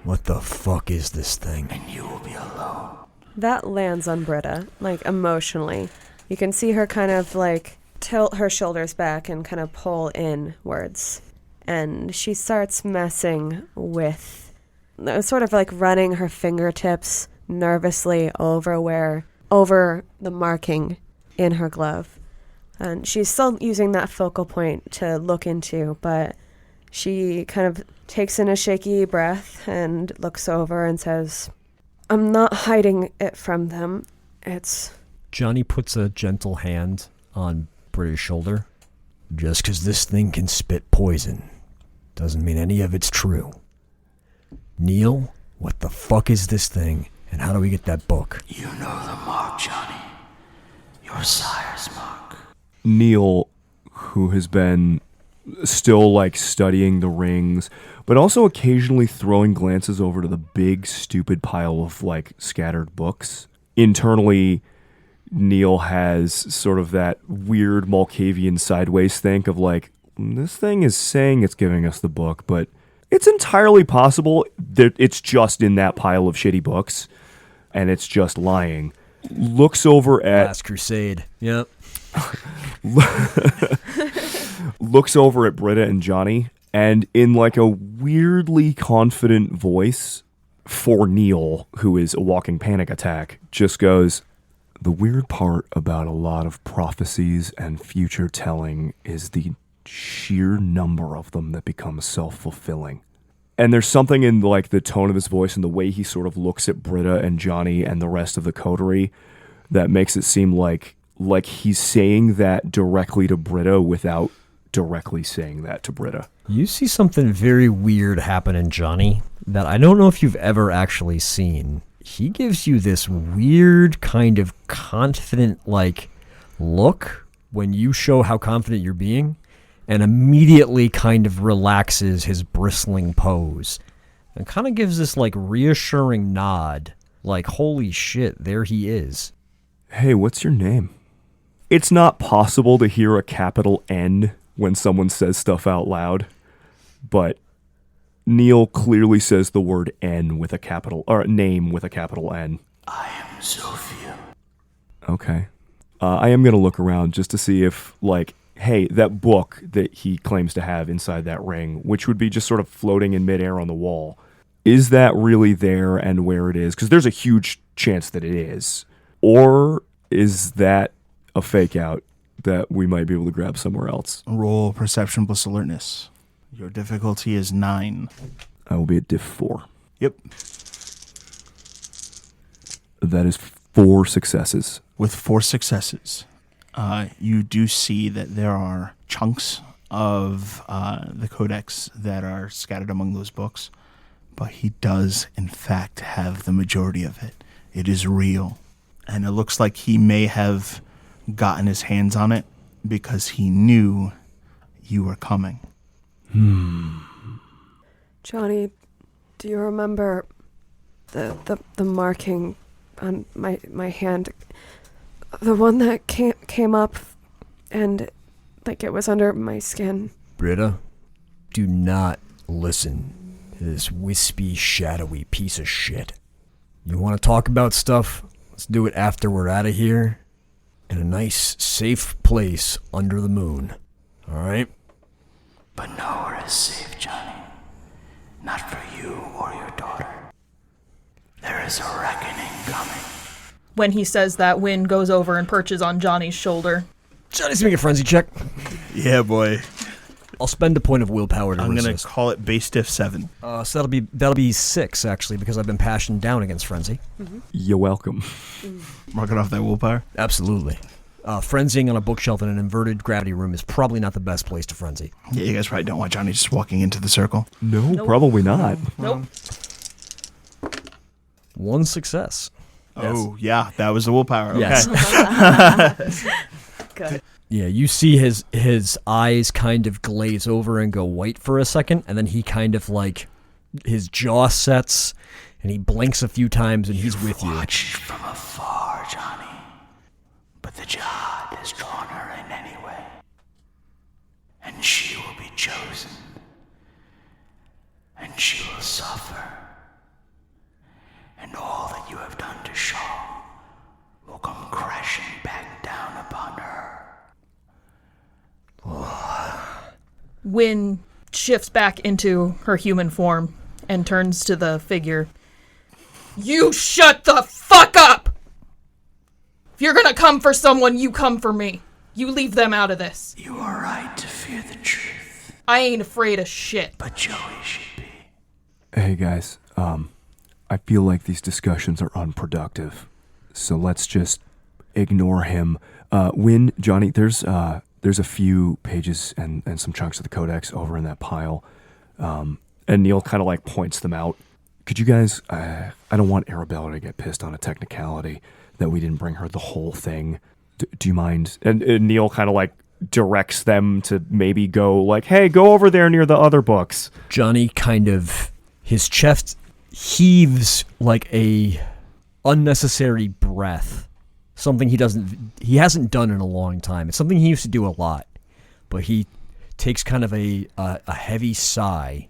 Speaker 4: What the fuck is this thing?
Speaker 8: and you will be alone.
Speaker 5: That lands on Britta, like, emotionally. You can see her kind of, like, tilt her shoulders back and kind of pull inwards. And she starts messing with, sort of like running her fingertips nervously over the marking in her glove. And she's still using that focal point to look into, but she kind of takes in a shaky breath and looks over and says, I'm not hiding it from them. It's...
Speaker 4: Johnny puts a gentle hand on Britta's shoulder. Just 'cause this thing can spit poison doesn't mean any of it's true. Neil, what the fuck is this thing, and how do we get that book?
Speaker 8: You know the mark, Johnny. Your sire's mark.
Speaker 3: Neil, who has been still like studying the rings, but also occasionally throwing glances over to the big stupid pile of like scattered books. Internally, Neil has sort of that weird Malkavian sideways think of like, this thing is saying it's giving us the book, but it's entirely possible that it's just in that pile of shitty books and it's just lying. Looks over at
Speaker 4: Last Crusade. Yep.
Speaker 3: looks over at Britta and Johnny, and in like a weirdly confident voice for Neil, who is a walking panic attack, just goes, the weird part about a lot of prophecies and future telling is the sheer number of them that become self-fulfilling. And there's something in like the tone of his voice and the way he sort of looks at Britta and Johnny and the rest of the coterie that makes it seem like he's saying that directly to Britta without directly saying that to Britta.
Speaker 4: You see something very weird happen in Johnny that I don't know if you've ever actually seen. He gives you this weird kind of confident like look when you show how confident you're being, and immediately kind of relaxes his bristling pose and kind of gives this like reassuring nod, like, holy shit, there he is.
Speaker 3: Hey, what's your name? It's not possible to hear a capital N when someone says stuff out loud, but Neil clearly says the word N with a capital, or name with a capital N.
Speaker 8: I am Sophia.
Speaker 3: Okay. I am going to look around just to see if, like, hey, that book that he claims to have inside that ring, which would be just sort of floating in midair on the wall, is that really there and where it is? Because there's a huge chance that it is. Or is that a fake out that we might be able to grab somewhere else?
Speaker 2: Roll perception plus alertness. Your difficulty is 9.
Speaker 3: I will be at diff 4.
Speaker 2: Yep.
Speaker 3: That is 4 successes.
Speaker 2: With 4 successes, you do see that there are chunks of the Codex that are scattered among those books, but he does, in fact, have the majority of it. It is real, and it looks like he may have gotten his hands on it because he knew you were coming.
Speaker 5: Johnny, do you remember the marking on my hand? The one that came up and like it was under my skin.
Speaker 4: Britta, do not listen to this wispy, shadowy piece of shit. You want to talk about stuff? Let's do it after we're out of here in a nice, safe place under the moon. All right?
Speaker 8: But nowhere is safe, Johnny. Not for you or your daughter. There is a reckoning coming.
Speaker 1: When he says that, Wynn goes over and perches on Johnny's shoulder.
Speaker 4: Johnny's making a frenzy check.
Speaker 2: Yeah, boy.
Speaker 4: I'll spend a point of willpower to
Speaker 2: I'm
Speaker 4: resist.
Speaker 2: going to call it base diff 7.
Speaker 4: So that'll be 6, actually, because I've been passioned down against frenzy.
Speaker 3: You're welcome.
Speaker 2: Mark it off that willpower.
Speaker 4: Absolutely. Frenzying on a bookshelf in an inverted gravity room is probably not the best place to frenzy.
Speaker 2: Yeah, you guys probably don't want Johnny just walking into the circle.
Speaker 3: No, probably not.
Speaker 1: Nope.
Speaker 4: 1 success.
Speaker 2: Oh, yeah, that was the willpower. Okay.
Speaker 4: Yes.
Speaker 5: Good.
Speaker 4: Yeah, you see his eyes kind of glaze over and go white for a second, and then he kind of like, his jaw sets, and he blinks a few times, and he's with you.
Speaker 8: Watched from afar, Johnny. But the jihad has drawn her in anyway. And she will be chosen. And she will suffer. and all that you have done to Shaw will come crashing back down upon her.
Speaker 1: Wynn shifts back into her human form and turns to the figure. You shut the fuck up! If you're gonna come for someone, you come for me. You leave them out of this.
Speaker 8: You are right to fear the truth,
Speaker 1: I ain't afraid of shit.
Speaker 8: but Joey should be.
Speaker 3: Hey guys, I feel like these discussions are unproductive, so let's just ignore him. Wynn, Johnny, there's a few pages and some chunks of the Codex over in that pile, and Neil kind of like points them out. Could you guys? I don't want Arabella to get pissed on a technicality that we didn't bring her the whole thing. Do you mind? And Neil kind of like directs them to maybe go like, hey, go over there near the other books.
Speaker 4: Johnny kind of, his chest heaves like a unnecessary breath. Something he hasn't done in a long time. It's something he used to do a lot, but he takes kind of a heavy sigh,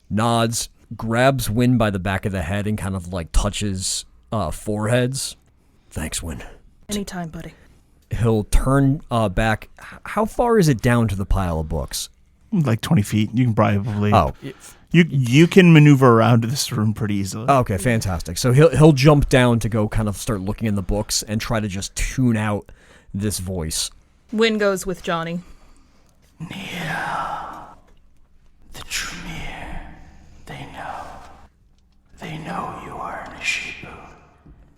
Speaker 4: nods, grabs Wynn by the back of the head and kind of like touches foreheads. Thanks, Wynn.
Speaker 1: Anytime, buddy.
Speaker 4: He'll turn back. How far is it down to the pile of books?
Speaker 2: Like 20 feet. You can probably...
Speaker 4: Oh,
Speaker 2: You can maneuver around this room pretty easily.
Speaker 4: okay, fantastic. So he'll jump down to go kind of start looking in the books and try to just tune out this voice.
Speaker 1: Wynn goes with Johnny.
Speaker 8: Neil, the Tremere, they know. They know you are in a Shibu,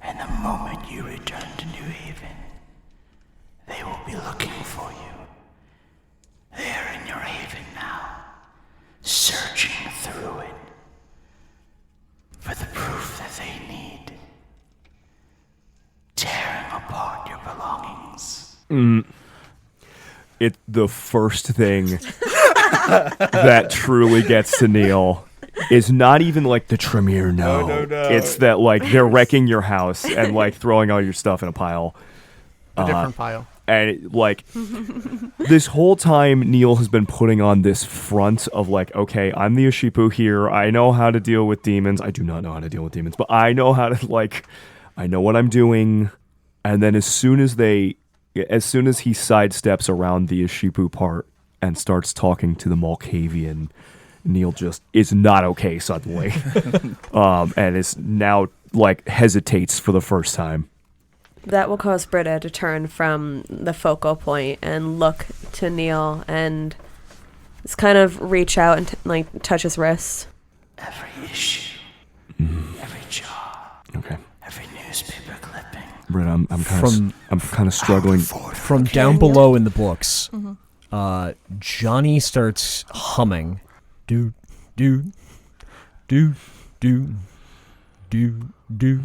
Speaker 8: and the moment you return to New Haven, they will be looking for you. They are in your haven now, searching through it for the proof that they need, tearing apart your belongings.
Speaker 3: The first thing that truly gets to Neil is not even like the Tremere no. It's that like they're wrecking your house and like throwing all your stuff in a pile.
Speaker 6: A different pile.
Speaker 3: And like this whole time Neil has been putting on this front of like, okay, I'm the Ushipu here. I know how to deal with demons. I do not know how to deal with demons, but I know how to like, I know what I'm doing. And then as soon as he sidesteps around the Ushipu part and starts talking to the Malkavian, Neil just is not okay suddenly. And is now like hesitates for the first time.
Speaker 5: That will cause Britta to turn from the focal point and look to Neil and just kind of reach out and like touch his wrist.
Speaker 8: Every issue, every job,
Speaker 3: Okay.
Speaker 8: every newspaper clipping.
Speaker 3: Britta, I'm kind of struggling.
Speaker 4: From down below in the books, Johnny starts humming, do do do do do do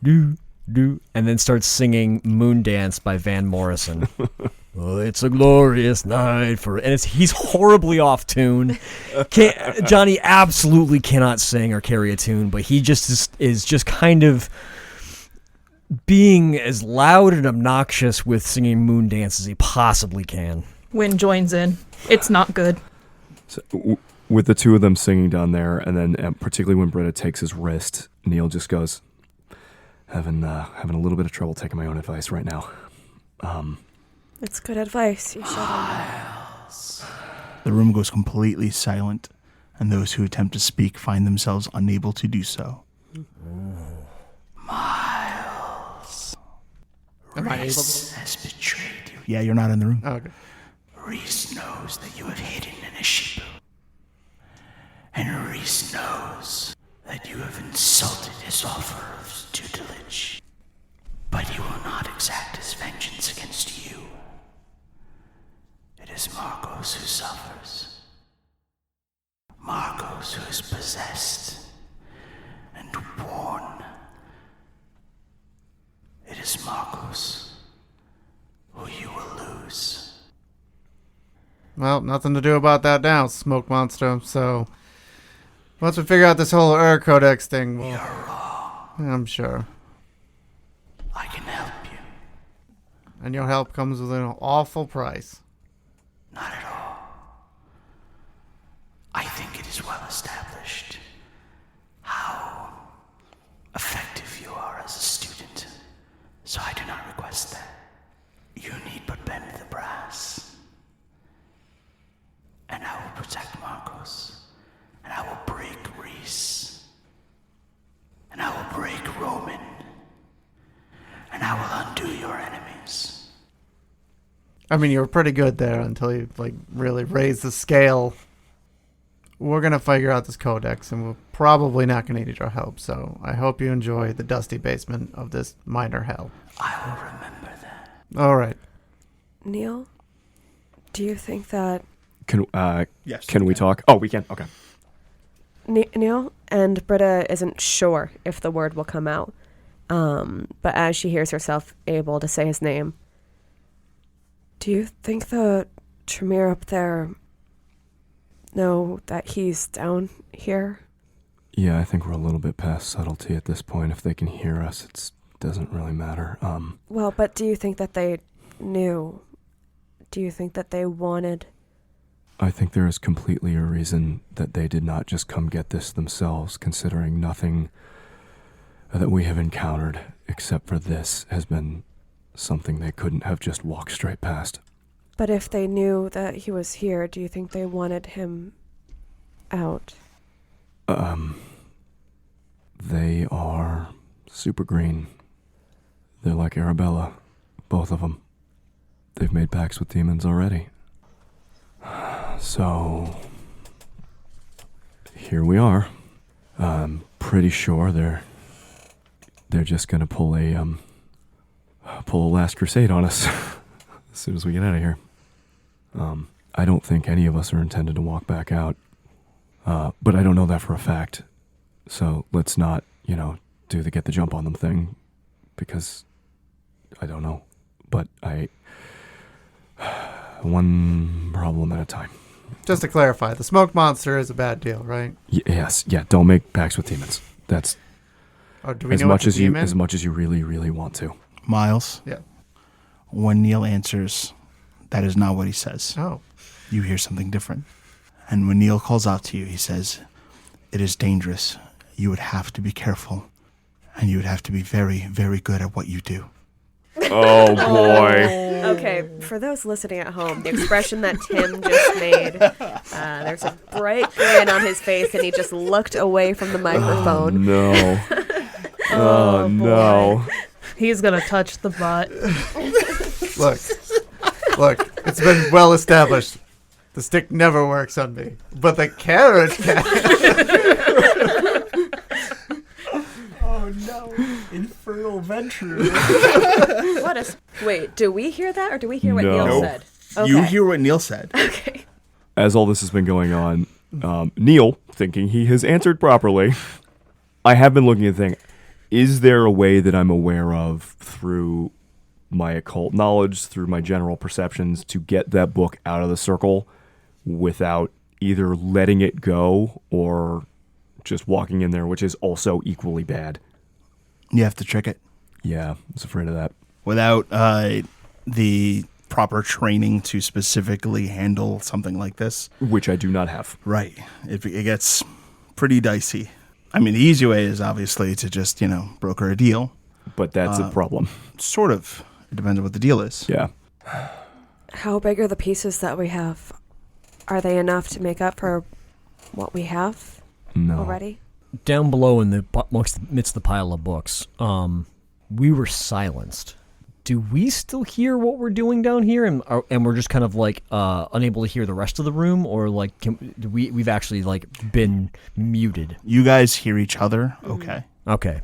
Speaker 4: do do, and then starts singing "Moon Dance" by Van Morrison. Well, it's a glorious night for, and he's horribly off tune. Johnny absolutely cannot sing or carry a tune, but he just is just kind of being as loud and obnoxious with singing "Moon Dance" as he possibly can.
Speaker 1: Wynn joins in. It's not good.
Speaker 3: So, with the two of them singing down there, and then particularly when Britta takes his wrist, Neil just goes, having a little bit of trouble taking my own advice right now.
Speaker 5: It's good advice. You should.
Speaker 2: The room goes completely silent, and those who attempt to speak find themselves unable to do so.
Speaker 8: Miles.
Speaker 6: Am I able
Speaker 8: Reese has betrayed you.
Speaker 2: Yeah, you're not in the room.
Speaker 6: Oh, okay.
Speaker 8: Reese knows that you have hidden in a Shibu. And Reese knows that you have insulted his offer of tutelage. But he will not exact his vengeance against you. It is Marcos who suffers. Marcos who is possessed and worn. It is Marcos who you will lose.
Speaker 6: Well, nothing to do about that now, Smoke Monster. So, once we figure out this whole Ur-Codex thing,
Speaker 8: You're wrong.
Speaker 6: I'm sure.
Speaker 8: I can help you.
Speaker 6: And your help comes with an awful price.
Speaker 8: Not at all. I think it is well established how
Speaker 6: I mean, you were pretty good there until you really raised the scale. We're gonna figure out this codex, and we're probably not gonna need your help. So I hope you enjoy the dusty basement of this minor hell.
Speaker 8: I will remember that.
Speaker 6: All right.
Speaker 5: Neil, do you think that
Speaker 2: Yes.
Speaker 3: Can we talk? Oh, we can. Okay.
Speaker 5: Neil and Britta isn't sure if the word will come out, but as she hears herself able to say his name, do you think the Tremere up there know that he's down here?
Speaker 3: Yeah, I think we're a little bit past subtlety at this point. If they can hear us, it doesn't really matter.
Speaker 5: Well, but do you think that they knew? Do you think that they wanted?
Speaker 3: I think there is completely a reason that they did not just come get this themselves, considering nothing that we have encountered except for this has been something they couldn't have just walked straight past.
Speaker 5: But if they knew that he was here, do you think they wanted him out?
Speaker 3: They are super green. They're like Arabella, both of them. They've made pacts with demons already. So, here we are. I'm pretty sure they're just gonna pull a last crusade on us as soon as we get out of here. I don't think any of us are intended to walk back out, but I don't know that for a fact. So let's not, do the get the jump on them thing, because I don't know. But one problem at a time.
Speaker 6: Just to clarify, the smoke monster is a bad deal, right?
Speaker 3: Yes, yeah. Don't make pacts with demons. That's
Speaker 6: Do we
Speaker 3: as
Speaker 6: know
Speaker 3: much
Speaker 6: what's a
Speaker 3: as you
Speaker 6: demon?
Speaker 3: as much as you really, really want to.
Speaker 2: Miles,
Speaker 6: Yeah.
Speaker 2: when Neil answers, that is not what he says.
Speaker 6: Oh.
Speaker 2: You hear something different. And when Neil calls out to you, he says, "It is dangerous. You would have to be careful. And you would have to be very, very good at what you do."
Speaker 3: Oh boy.
Speaker 5: Okay, for those listening at home, the expression that Tim just made, there's a bright grin on his face, and he just looked away from the microphone.
Speaker 3: No. Oh no.
Speaker 1: He's gonna touch the butt.
Speaker 6: Look, it's been well established. The stick never works on me, but the carrot can.
Speaker 2: Oh no. Infernal venture.
Speaker 5: Wait, do we hear that, or do we hear what
Speaker 3: No.
Speaker 5: Neil
Speaker 3: Nope.
Speaker 5: said? Okay.
Speaker 2: You hear what Neil said.
Speaker 5: Okay.
Speaker 3: As all this has been going on, Neil, thinking he has answered properly, I have been looking at the thing. Is there a way that I'm aware of through my occult knowledge, through my general perceptions, to get that book out of the circle without either letting it go or just walking in there, which is also equally bad?
Speaker 2: You have to trick it.
Speaker 3: Yeah, I was afraid of that.
Speaker 2: Without the proper training to specifically handle something like this.
Speaker 3: Which I do not have.
Speaker 2: Right. It gets pretty dicey. I mean, the easy way is obviously to just, broker a deal.
Speaker 3: But that's a problem.
Speaker 2: Sort of. It depends on what the deal is.
Speaker 3: Yeah.
Speaker 5: How big are the pieces that we have? Are they enough to make up for what we have
Speaker 3: No.
Speaker 5: already?
Speaker 4: Down below in the amidst the pile of books, we were silenced. Do we still hear what we're doing down here, and we're just kind of unable to hear the rest of the room, or we've actually been muted?
Speaker 2: You guys hear each other, okay?
Speaker 4: Okay,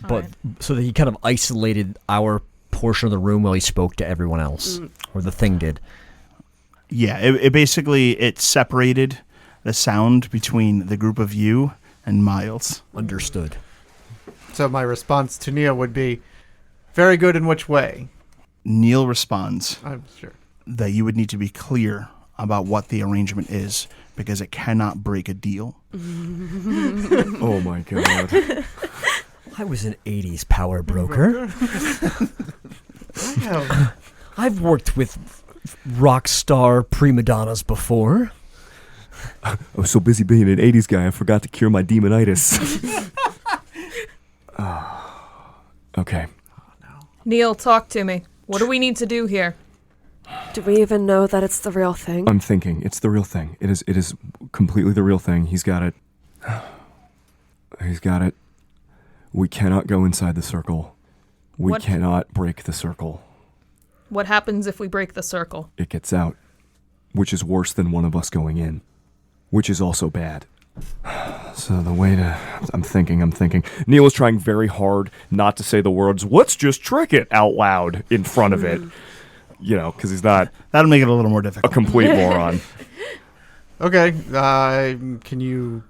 Speaker 4: but so that he kind of isolated our portion of the room while he spoke to everyone else, or the thing did.
Speaker 2: Yeah, it basically separated the sound between the group of you and Miles.
Speaker 4: Understood.
Speaker 6: So my response to Neil would be, very good in which way?
Speaker 2: Neil responds
Speaker 6: I'm sure.
Speaker 2: that you would need to be clear about what the arrangement is because it cannot break a deal.
Speaker 3: Oh my god.
Speaker 4: I was an 80s power broker. I've worked with rock star prima donnas before.
Speaker 3: I was so busy being an 80s guy, I forgot to cure my demonitis. Okay.
Speaker 1: Neil, talk to me. What do we need to do here?
Speaker 5: Do we even know that it's the real thing?
Speaker 3: I'm thinking it's the real thing. It is completely the real thing. He's got it. He's got it. We cannot go inside the circle. We
Speaker 1: What?
Speaker 3: cannot break the circle.
Speaker 1: What happens if we break the circle?
Speaker 3: It gets out, which is worse than one of us going in, which is also bad. So the way to... I'm thinking. Neil is trying very hard not to say the words, let's just trick it, out loud in front of it. You know, because he's not...
Speaker 2: That'll make it a little more difficult.
Speaker 3: A complete moron.
Speaker 6: Okay. Can you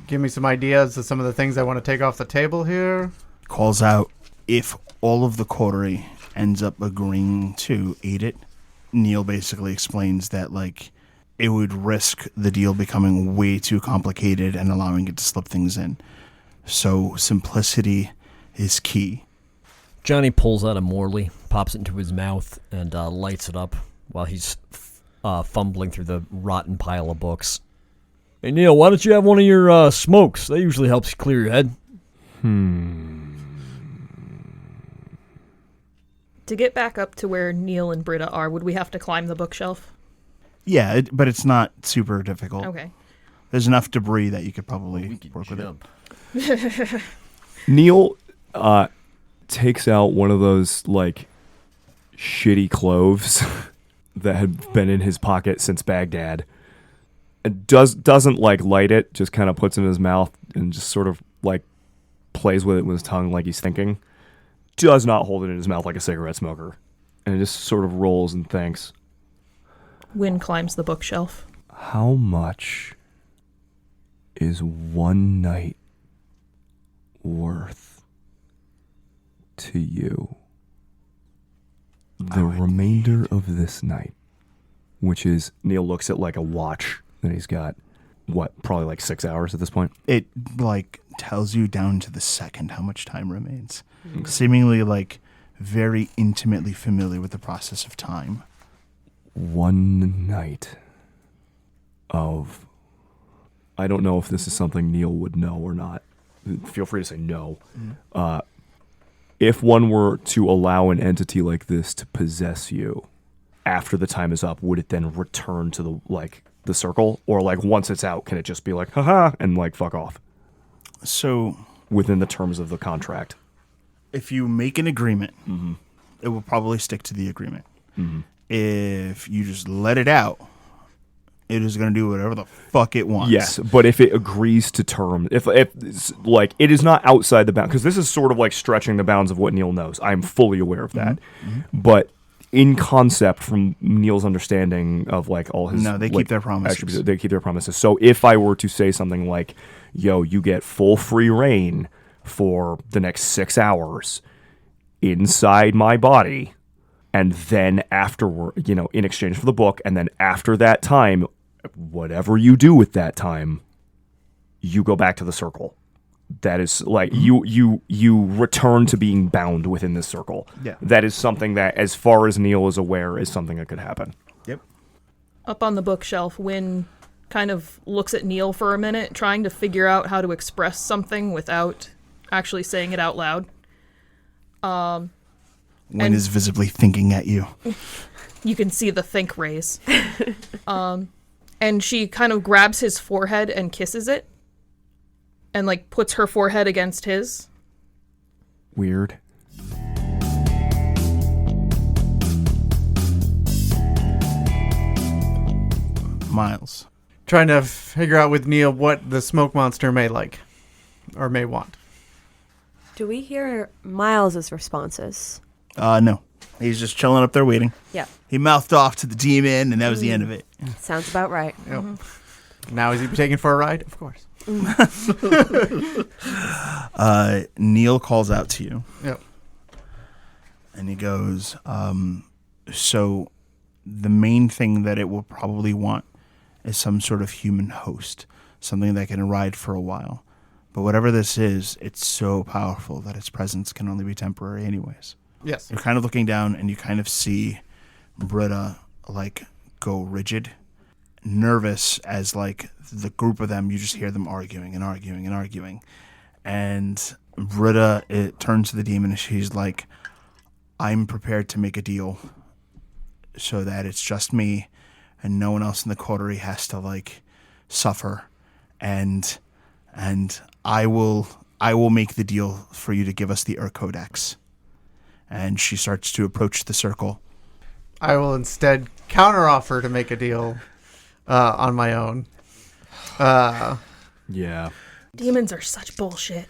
Speaker 6: give me some ideas of some of the things I want to take off the table here?
Speaker 2: Calls out, if all of the coterie ends up agreeing to aid it, Neil basically explains that, like, it would risk the deal becoming way too complicated and allowing it to slip things in. So simplicity is key.
Speaker 4: Johnny pulls out a Morley, pops it into his mouth, and lights it up while he's fumbling through the rotten pile of books. Hey, Neil, why don't you have one of your smokes? That usually helps you clear your head.
Speaker 1: To get back up to where Neil and Britta are, would we have to climb the bookshelf?
Speaker 2: Yeah, but it's not super difficult.
Speaker 1: Okay.
Speaker 2: There's enough debris that you could probably work with it.
Speaker 3: Neil takes out one of those, like, shitty cloves that had been in his pocket since Baghdad. And doesn't, like, light it, just kind of puts it in his mouth and just sort of, like, plays with it with his tongue like he's thinking. Does not hold it in his mouth like a cigarette smoker. And it just sort of rolls and thinks.
Speaker 1: Wynn climbs the bookshelf.
Speaker 3: How much is one night worth to you? The remainder of this night, which is, Neil looks at like a watch that he's got, probably like 6 hours at this point?
Speaker 2: It, like, tells you down to the second how much time remains. Seemingly, like, very intimately familiar with the process of time.
Speaker 3: One night of... I don't know if this is something Neil would know or not. Feel free to say no. If one were to allow an entity like this to possess you after the time is up, would it then return to the circle? Or, like, once it's out, can it just be like, haha, and, like, fuck off?
Speaker 2: So...
Speaker 3: within the terms of the contract.
Speaker 2: If you make an agreement, it will probably stick to the agreement. If you just let it out, it is going to do whatever the fuck it wants.
Speaker 3: Yes, but if it agrees to term, if like, it is not outside the bound, because this is sort of like stretching the bounds of what Neil knows. I'm fully aware of that. But in concept, from Neil's understanding of, like, all his...
Speaker 2: No, they keep their promises.
Speaker 3: Attributes, they keep their promises. So if I were to say something like, yo, you get full free reign for the next 6 hours inside my body, and then afterward, you know, in exchange for the book, and then after that time, whatever you do with that time, you go back to the circle. That is, like, you return to being bound within this circle.
Speaker 2: Yeah.
Speaker 3: That is something that, as far as Neil is aware, is something that could happen.
Speaker 2: Yep.
Speaker 1: Up on the bookshelf, Wynn kind of looks at Neil for a minute, trying to figure out how to express something without actually saying it out loud.
Speaker 2: Wynn is visibly thinking at you.
Speaker 1: You can see the think rays. And she kind of grabs his forehead and kisses it. And, like, puts her forehead against his.
Speaker 3: Weird.
Speaker 2: Miles.
Speaker 6: Trying to figure out with Neil what the smoke monster may like or may want.
Speaker 5: Do we hear Miles' responses?
Speaker 2: No. He's just chilling up there waiting.
Speaker 5: Yeah.
Speaker 2: He mouthed off to the demon, and that was the end of it.
Speaker 5: Sounds about right.
Speaker 6: Yep. Now is he taken for a ride? Of course.
Speaker 2: Neil calls out to you.
Speaker 6: Yep.
Speaker 2: And he goes, so the main thing that it will probably want is some sort of human host, something that can ride for a while. But whatever this is, it's so powerful that its presence can only be temporary anyways.
Speaker 6: Yes.
Speaker 2: You're kind of looking down, and you kind of see Britta, like, go rigid, nervous, as, like, the group of them, you just hear them arguing and arguing and arguing. And Britta, it turns to the demon, and she's like, I'm prepared to make a deal so that it's just me and no one else in the coterie has to, like, suffer. And I will make the deal for you to give us the Ur-Codex. And she starts to approach the circle,
Speaker 6: I will instead counteroffer to make a deal on my own.
Speaker 3: Yeah.
Speaker 1: Demons are such bullshit.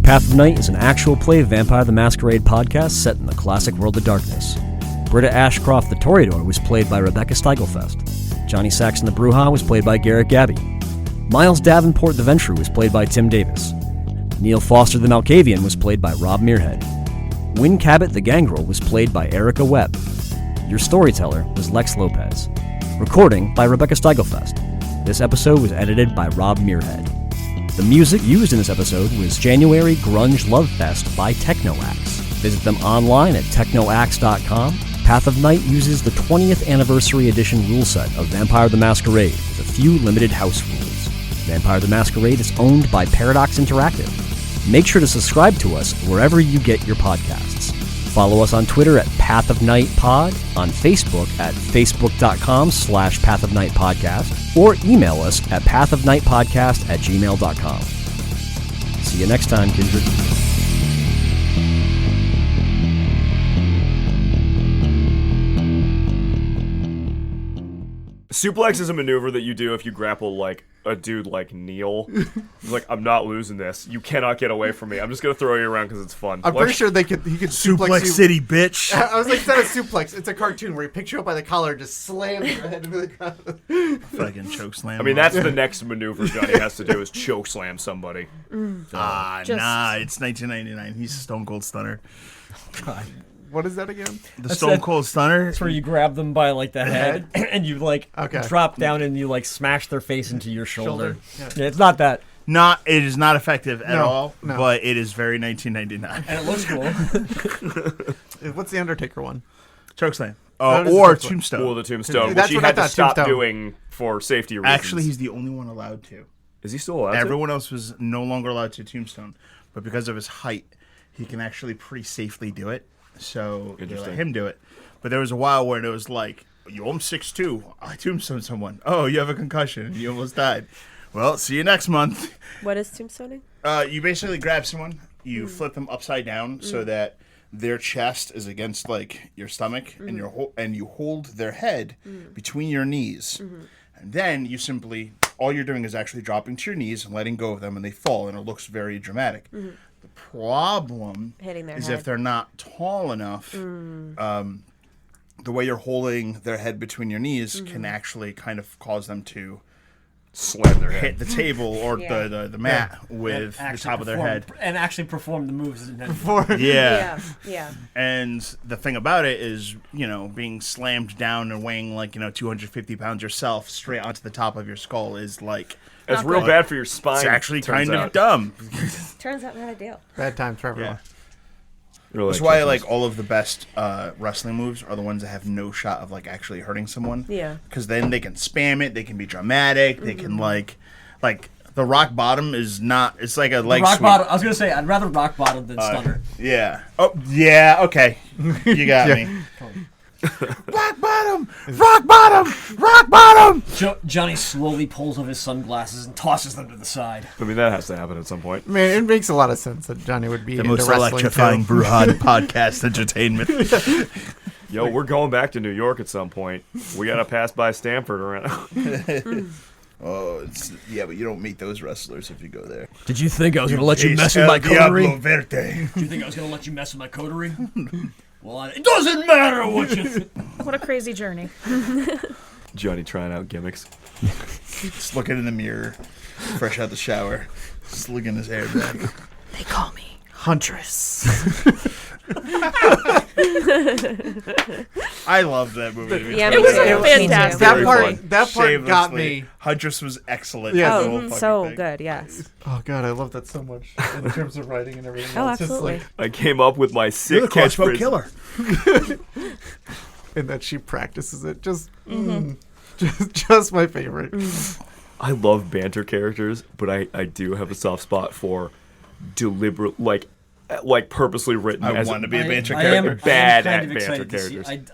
Speaker 4: Path of Night is an actual play Vampire the Masquerade podcast set in the classic world of darkness. Britta Ashcroft the Toreador was played by Rebecca Steigelfest. Johnny Saxon the Bruja was played by Garrett Gabbey. Miles Davenport the Ventru was played by Tim Davis. Neil Foster the Malkavian was played by Rob Muirhead. Wynn Cabot the Gangrel was played by Erika Webb. Your storyteller was Lex Lopez. Recording by Rebecca Steigelfest. This episode was edited by Rob Muirhead. The music used in this episode was January Grunge Love Fest by Technoaxe. Visit them online at technoaxe.com. Path of Night uses the 20th anniversary edition rule set of Vampire the Masquerade with a few limited house rules. Vampire the Masquerade is owned by Paradox Interactive. Make sure to subscribe to us wherever you get your podcasts. Follow us on Twitter at Path of Night Pod, on Facebook at facebook.com/Path of Night Podcast, or email us at pathofnightpodcast@gmail.com. See you next time, Kindred.
Speaker 3: Suplex is a maneuver that you do if you grapple like a dude like Neil. He's like, I'm not losing this. You cannot get away from me. I'm just gonna throw you around because it's fun.
Speaker 6: I'm pretty sure he could
Speaker 2: Suplex
Speaker 6: you.
Speaker 2: City, bitch.
Speaker 6: I was like, it's not a suplex. It's a cartoon where he picks you up by the collar and just slams your head into the ground.
Speaker 2: Fucking choke slam.
Speaker 3: I mean, that's the next maneuver Johnny has to do is choke slam somebody.
Speaker 2: Nah, it's 1999. He's a Stone Cold Stunner.
Speaker 6: What is that again?
Speaker 2: The Stone Cold Stunner.
Speaker 4: That's where you grab them by like the head and you like
Speaker 6: Okay.
Speaker 4: drop down and you like smash their face into your shoulder.
Speaker 6: Yeah.
Speaker 4: Yeah, it's not that.
Speaker 2: It is not effective at all,
Speaker 6: no.
Speaker 2: but it is very 1999.
Speaker 4: And it looks cool.
Speaker 6: What's the Undertaker one?
Speaker 2: Chokeslam.
Speaker 6: That is
Speaker 2: Or
Speaker 6: the first one.
Speaker 2: Tombstone.
Speaker 3: Well, the Tombstone, which
Speaker 6: That's
Speaker 3: he
Speaker 6: what I
Speaker 3: had to
Speaker 6: thought,
Speaker 3: stop
Speaker 6: Tombstone.
Speaker 3: doing for safety reasons.
Speaker 2: Actually, he's the only one allowed to.
Speaker 3: Is he still allowed to?
Speaker 2: Everyone else was no longer allowed to Tombstone, but because of his height, he can actually pretty safely do it. So they let him do it. But there was a while where it was like, I'm 6'2", I tombstone someone. Oh, you have a concussion and you almost died. Well, see you next month.
Speaker 5: What is tombstoning?
Speaker 2: You basically grab someone, you flip them upside down so that their chest is against like your stomach, and you hold their head between your knees, and then you simply all you're doing is actually dropping to your knees and letting go of them, and they fall, and it looks very dramatic. The problem is if they're not tall enough, the way you're holding their head between your knees can actually kind of cause them to
Speaker 3: slam their head.
Speaker 2: hit the table or the mat with the top of their head.
Speaker 4: And actually perform the moves.
Speaker 2: Yeah.
Speaker 5: Yeah.
Speaker 2: And the thing about it is, being slammed down and weighing like, 250 pounds yourself straight onto the top of your skull is like...
Speaker 3: It's real bad for your spine.
Speaker 2: It's actually
Speaker 3: turns
Speaker 2: kind
Speaker 3: out.
Speaker 2: of dumb.
Speaker 5: Turns out not ideal.
Speaker 6: Bad time for everyone.
Speaker 2: That's why all of the best wrestling moves are the ones that have no shot of like actually hurting someone.
Speaker 5: Yeah.
Speaker 2: Because then they can spam it. They can be dramatic. They can like the rock bottom is not. It's like a leg
Speaker 4: rock
Speaker 2: sweep.
Speaker 4: bottom. I was gonna say I'd rather rock bottom than stunner.
Speaker 2: Yeah. Oh yeah. Okay. You got me. Rock bottom! Rock bottom! Rock bottom!
Speaker 4: Johnny slowly pulls off his sunglasses and tosses them to the side.
Speaker 3: I mean, that has to happen at some point.
Speaker 6: Man, it makes a lot of sense that Johnny would be
Speaker 2: The
Speaker 6: into
Speaker 2: most
Speaker 6: wrestling
Speaker 2: electrifying
Speaker 6: too.
Speaker 2: Bruja podcast entertainment.
Speaker 3: Yo, we're going back to New York at some point. We gotta pass by Stamford around.
Speaker 2: Oh, but you don't meet those wrestlers if you go there.
Speaker 4: Did you think I was gonna let you mess with my coterie?
Speaker 2: Verde.
Speaker 4: Did you think I was gonna let you mess with my coterie? Well, it doesn't matter what you think.
Speaker 1: What a crazy journey.
Speaker 3: Johnny trying out gimmicks.
Speaker 2: Just looking in the mirror, fresh out the shower, just looking his hair back.
Speaker 1: They call me
Speaker 6: Huntress.
Speaker 2: I loved that movie.
Speaker 5: Yeah,
Speaker 1: It was
Speaker 5: me too.
Speaker 1: fantastic.
Speaker 6: That
Speaker 3: Very
Speaker 6: part
Speaker 3: fun.
Speaker 6: got me.
Speaker 2: Huntress was excellent.
Speaker 6: Yeah.
Speaker 2: The whole
Speaker 5: Oh,
Speaker 2: fucking
Speaker 5: so
Speaker 2: thing.
Speaker 5: good, yes.
Speaker 6: Oh god, I love that so much in terms of writing and everything.
Speaker 5: Oh,
Speaker 6: else. It's
Speaker 5: absolutely.
Speaker 6: just
Speaker 3: I came up with my
Speaker 2: You're
Speaker 3: sick
Speaker 2: the crossbow
Speaker 3: catchphrase.
Speaker 2: killer.
Speaker 6: and that she practices it. Just my favorite.
Speaker 3: I love banter characters, but I do have a soft spot for deliberate, like purposely written
Speaker 2: I
Speaker 3: as
Speaker 2: want to be a banter
Speaker 4: I
Speaker 2: character.
Speaker 4: am
Speaker 3: Bad
Speaker 4: kind
Speaker 3: at
Speaker 4: of
Speaker 3: banter
Speaker 4: excited to see-
Speaker 3: characters.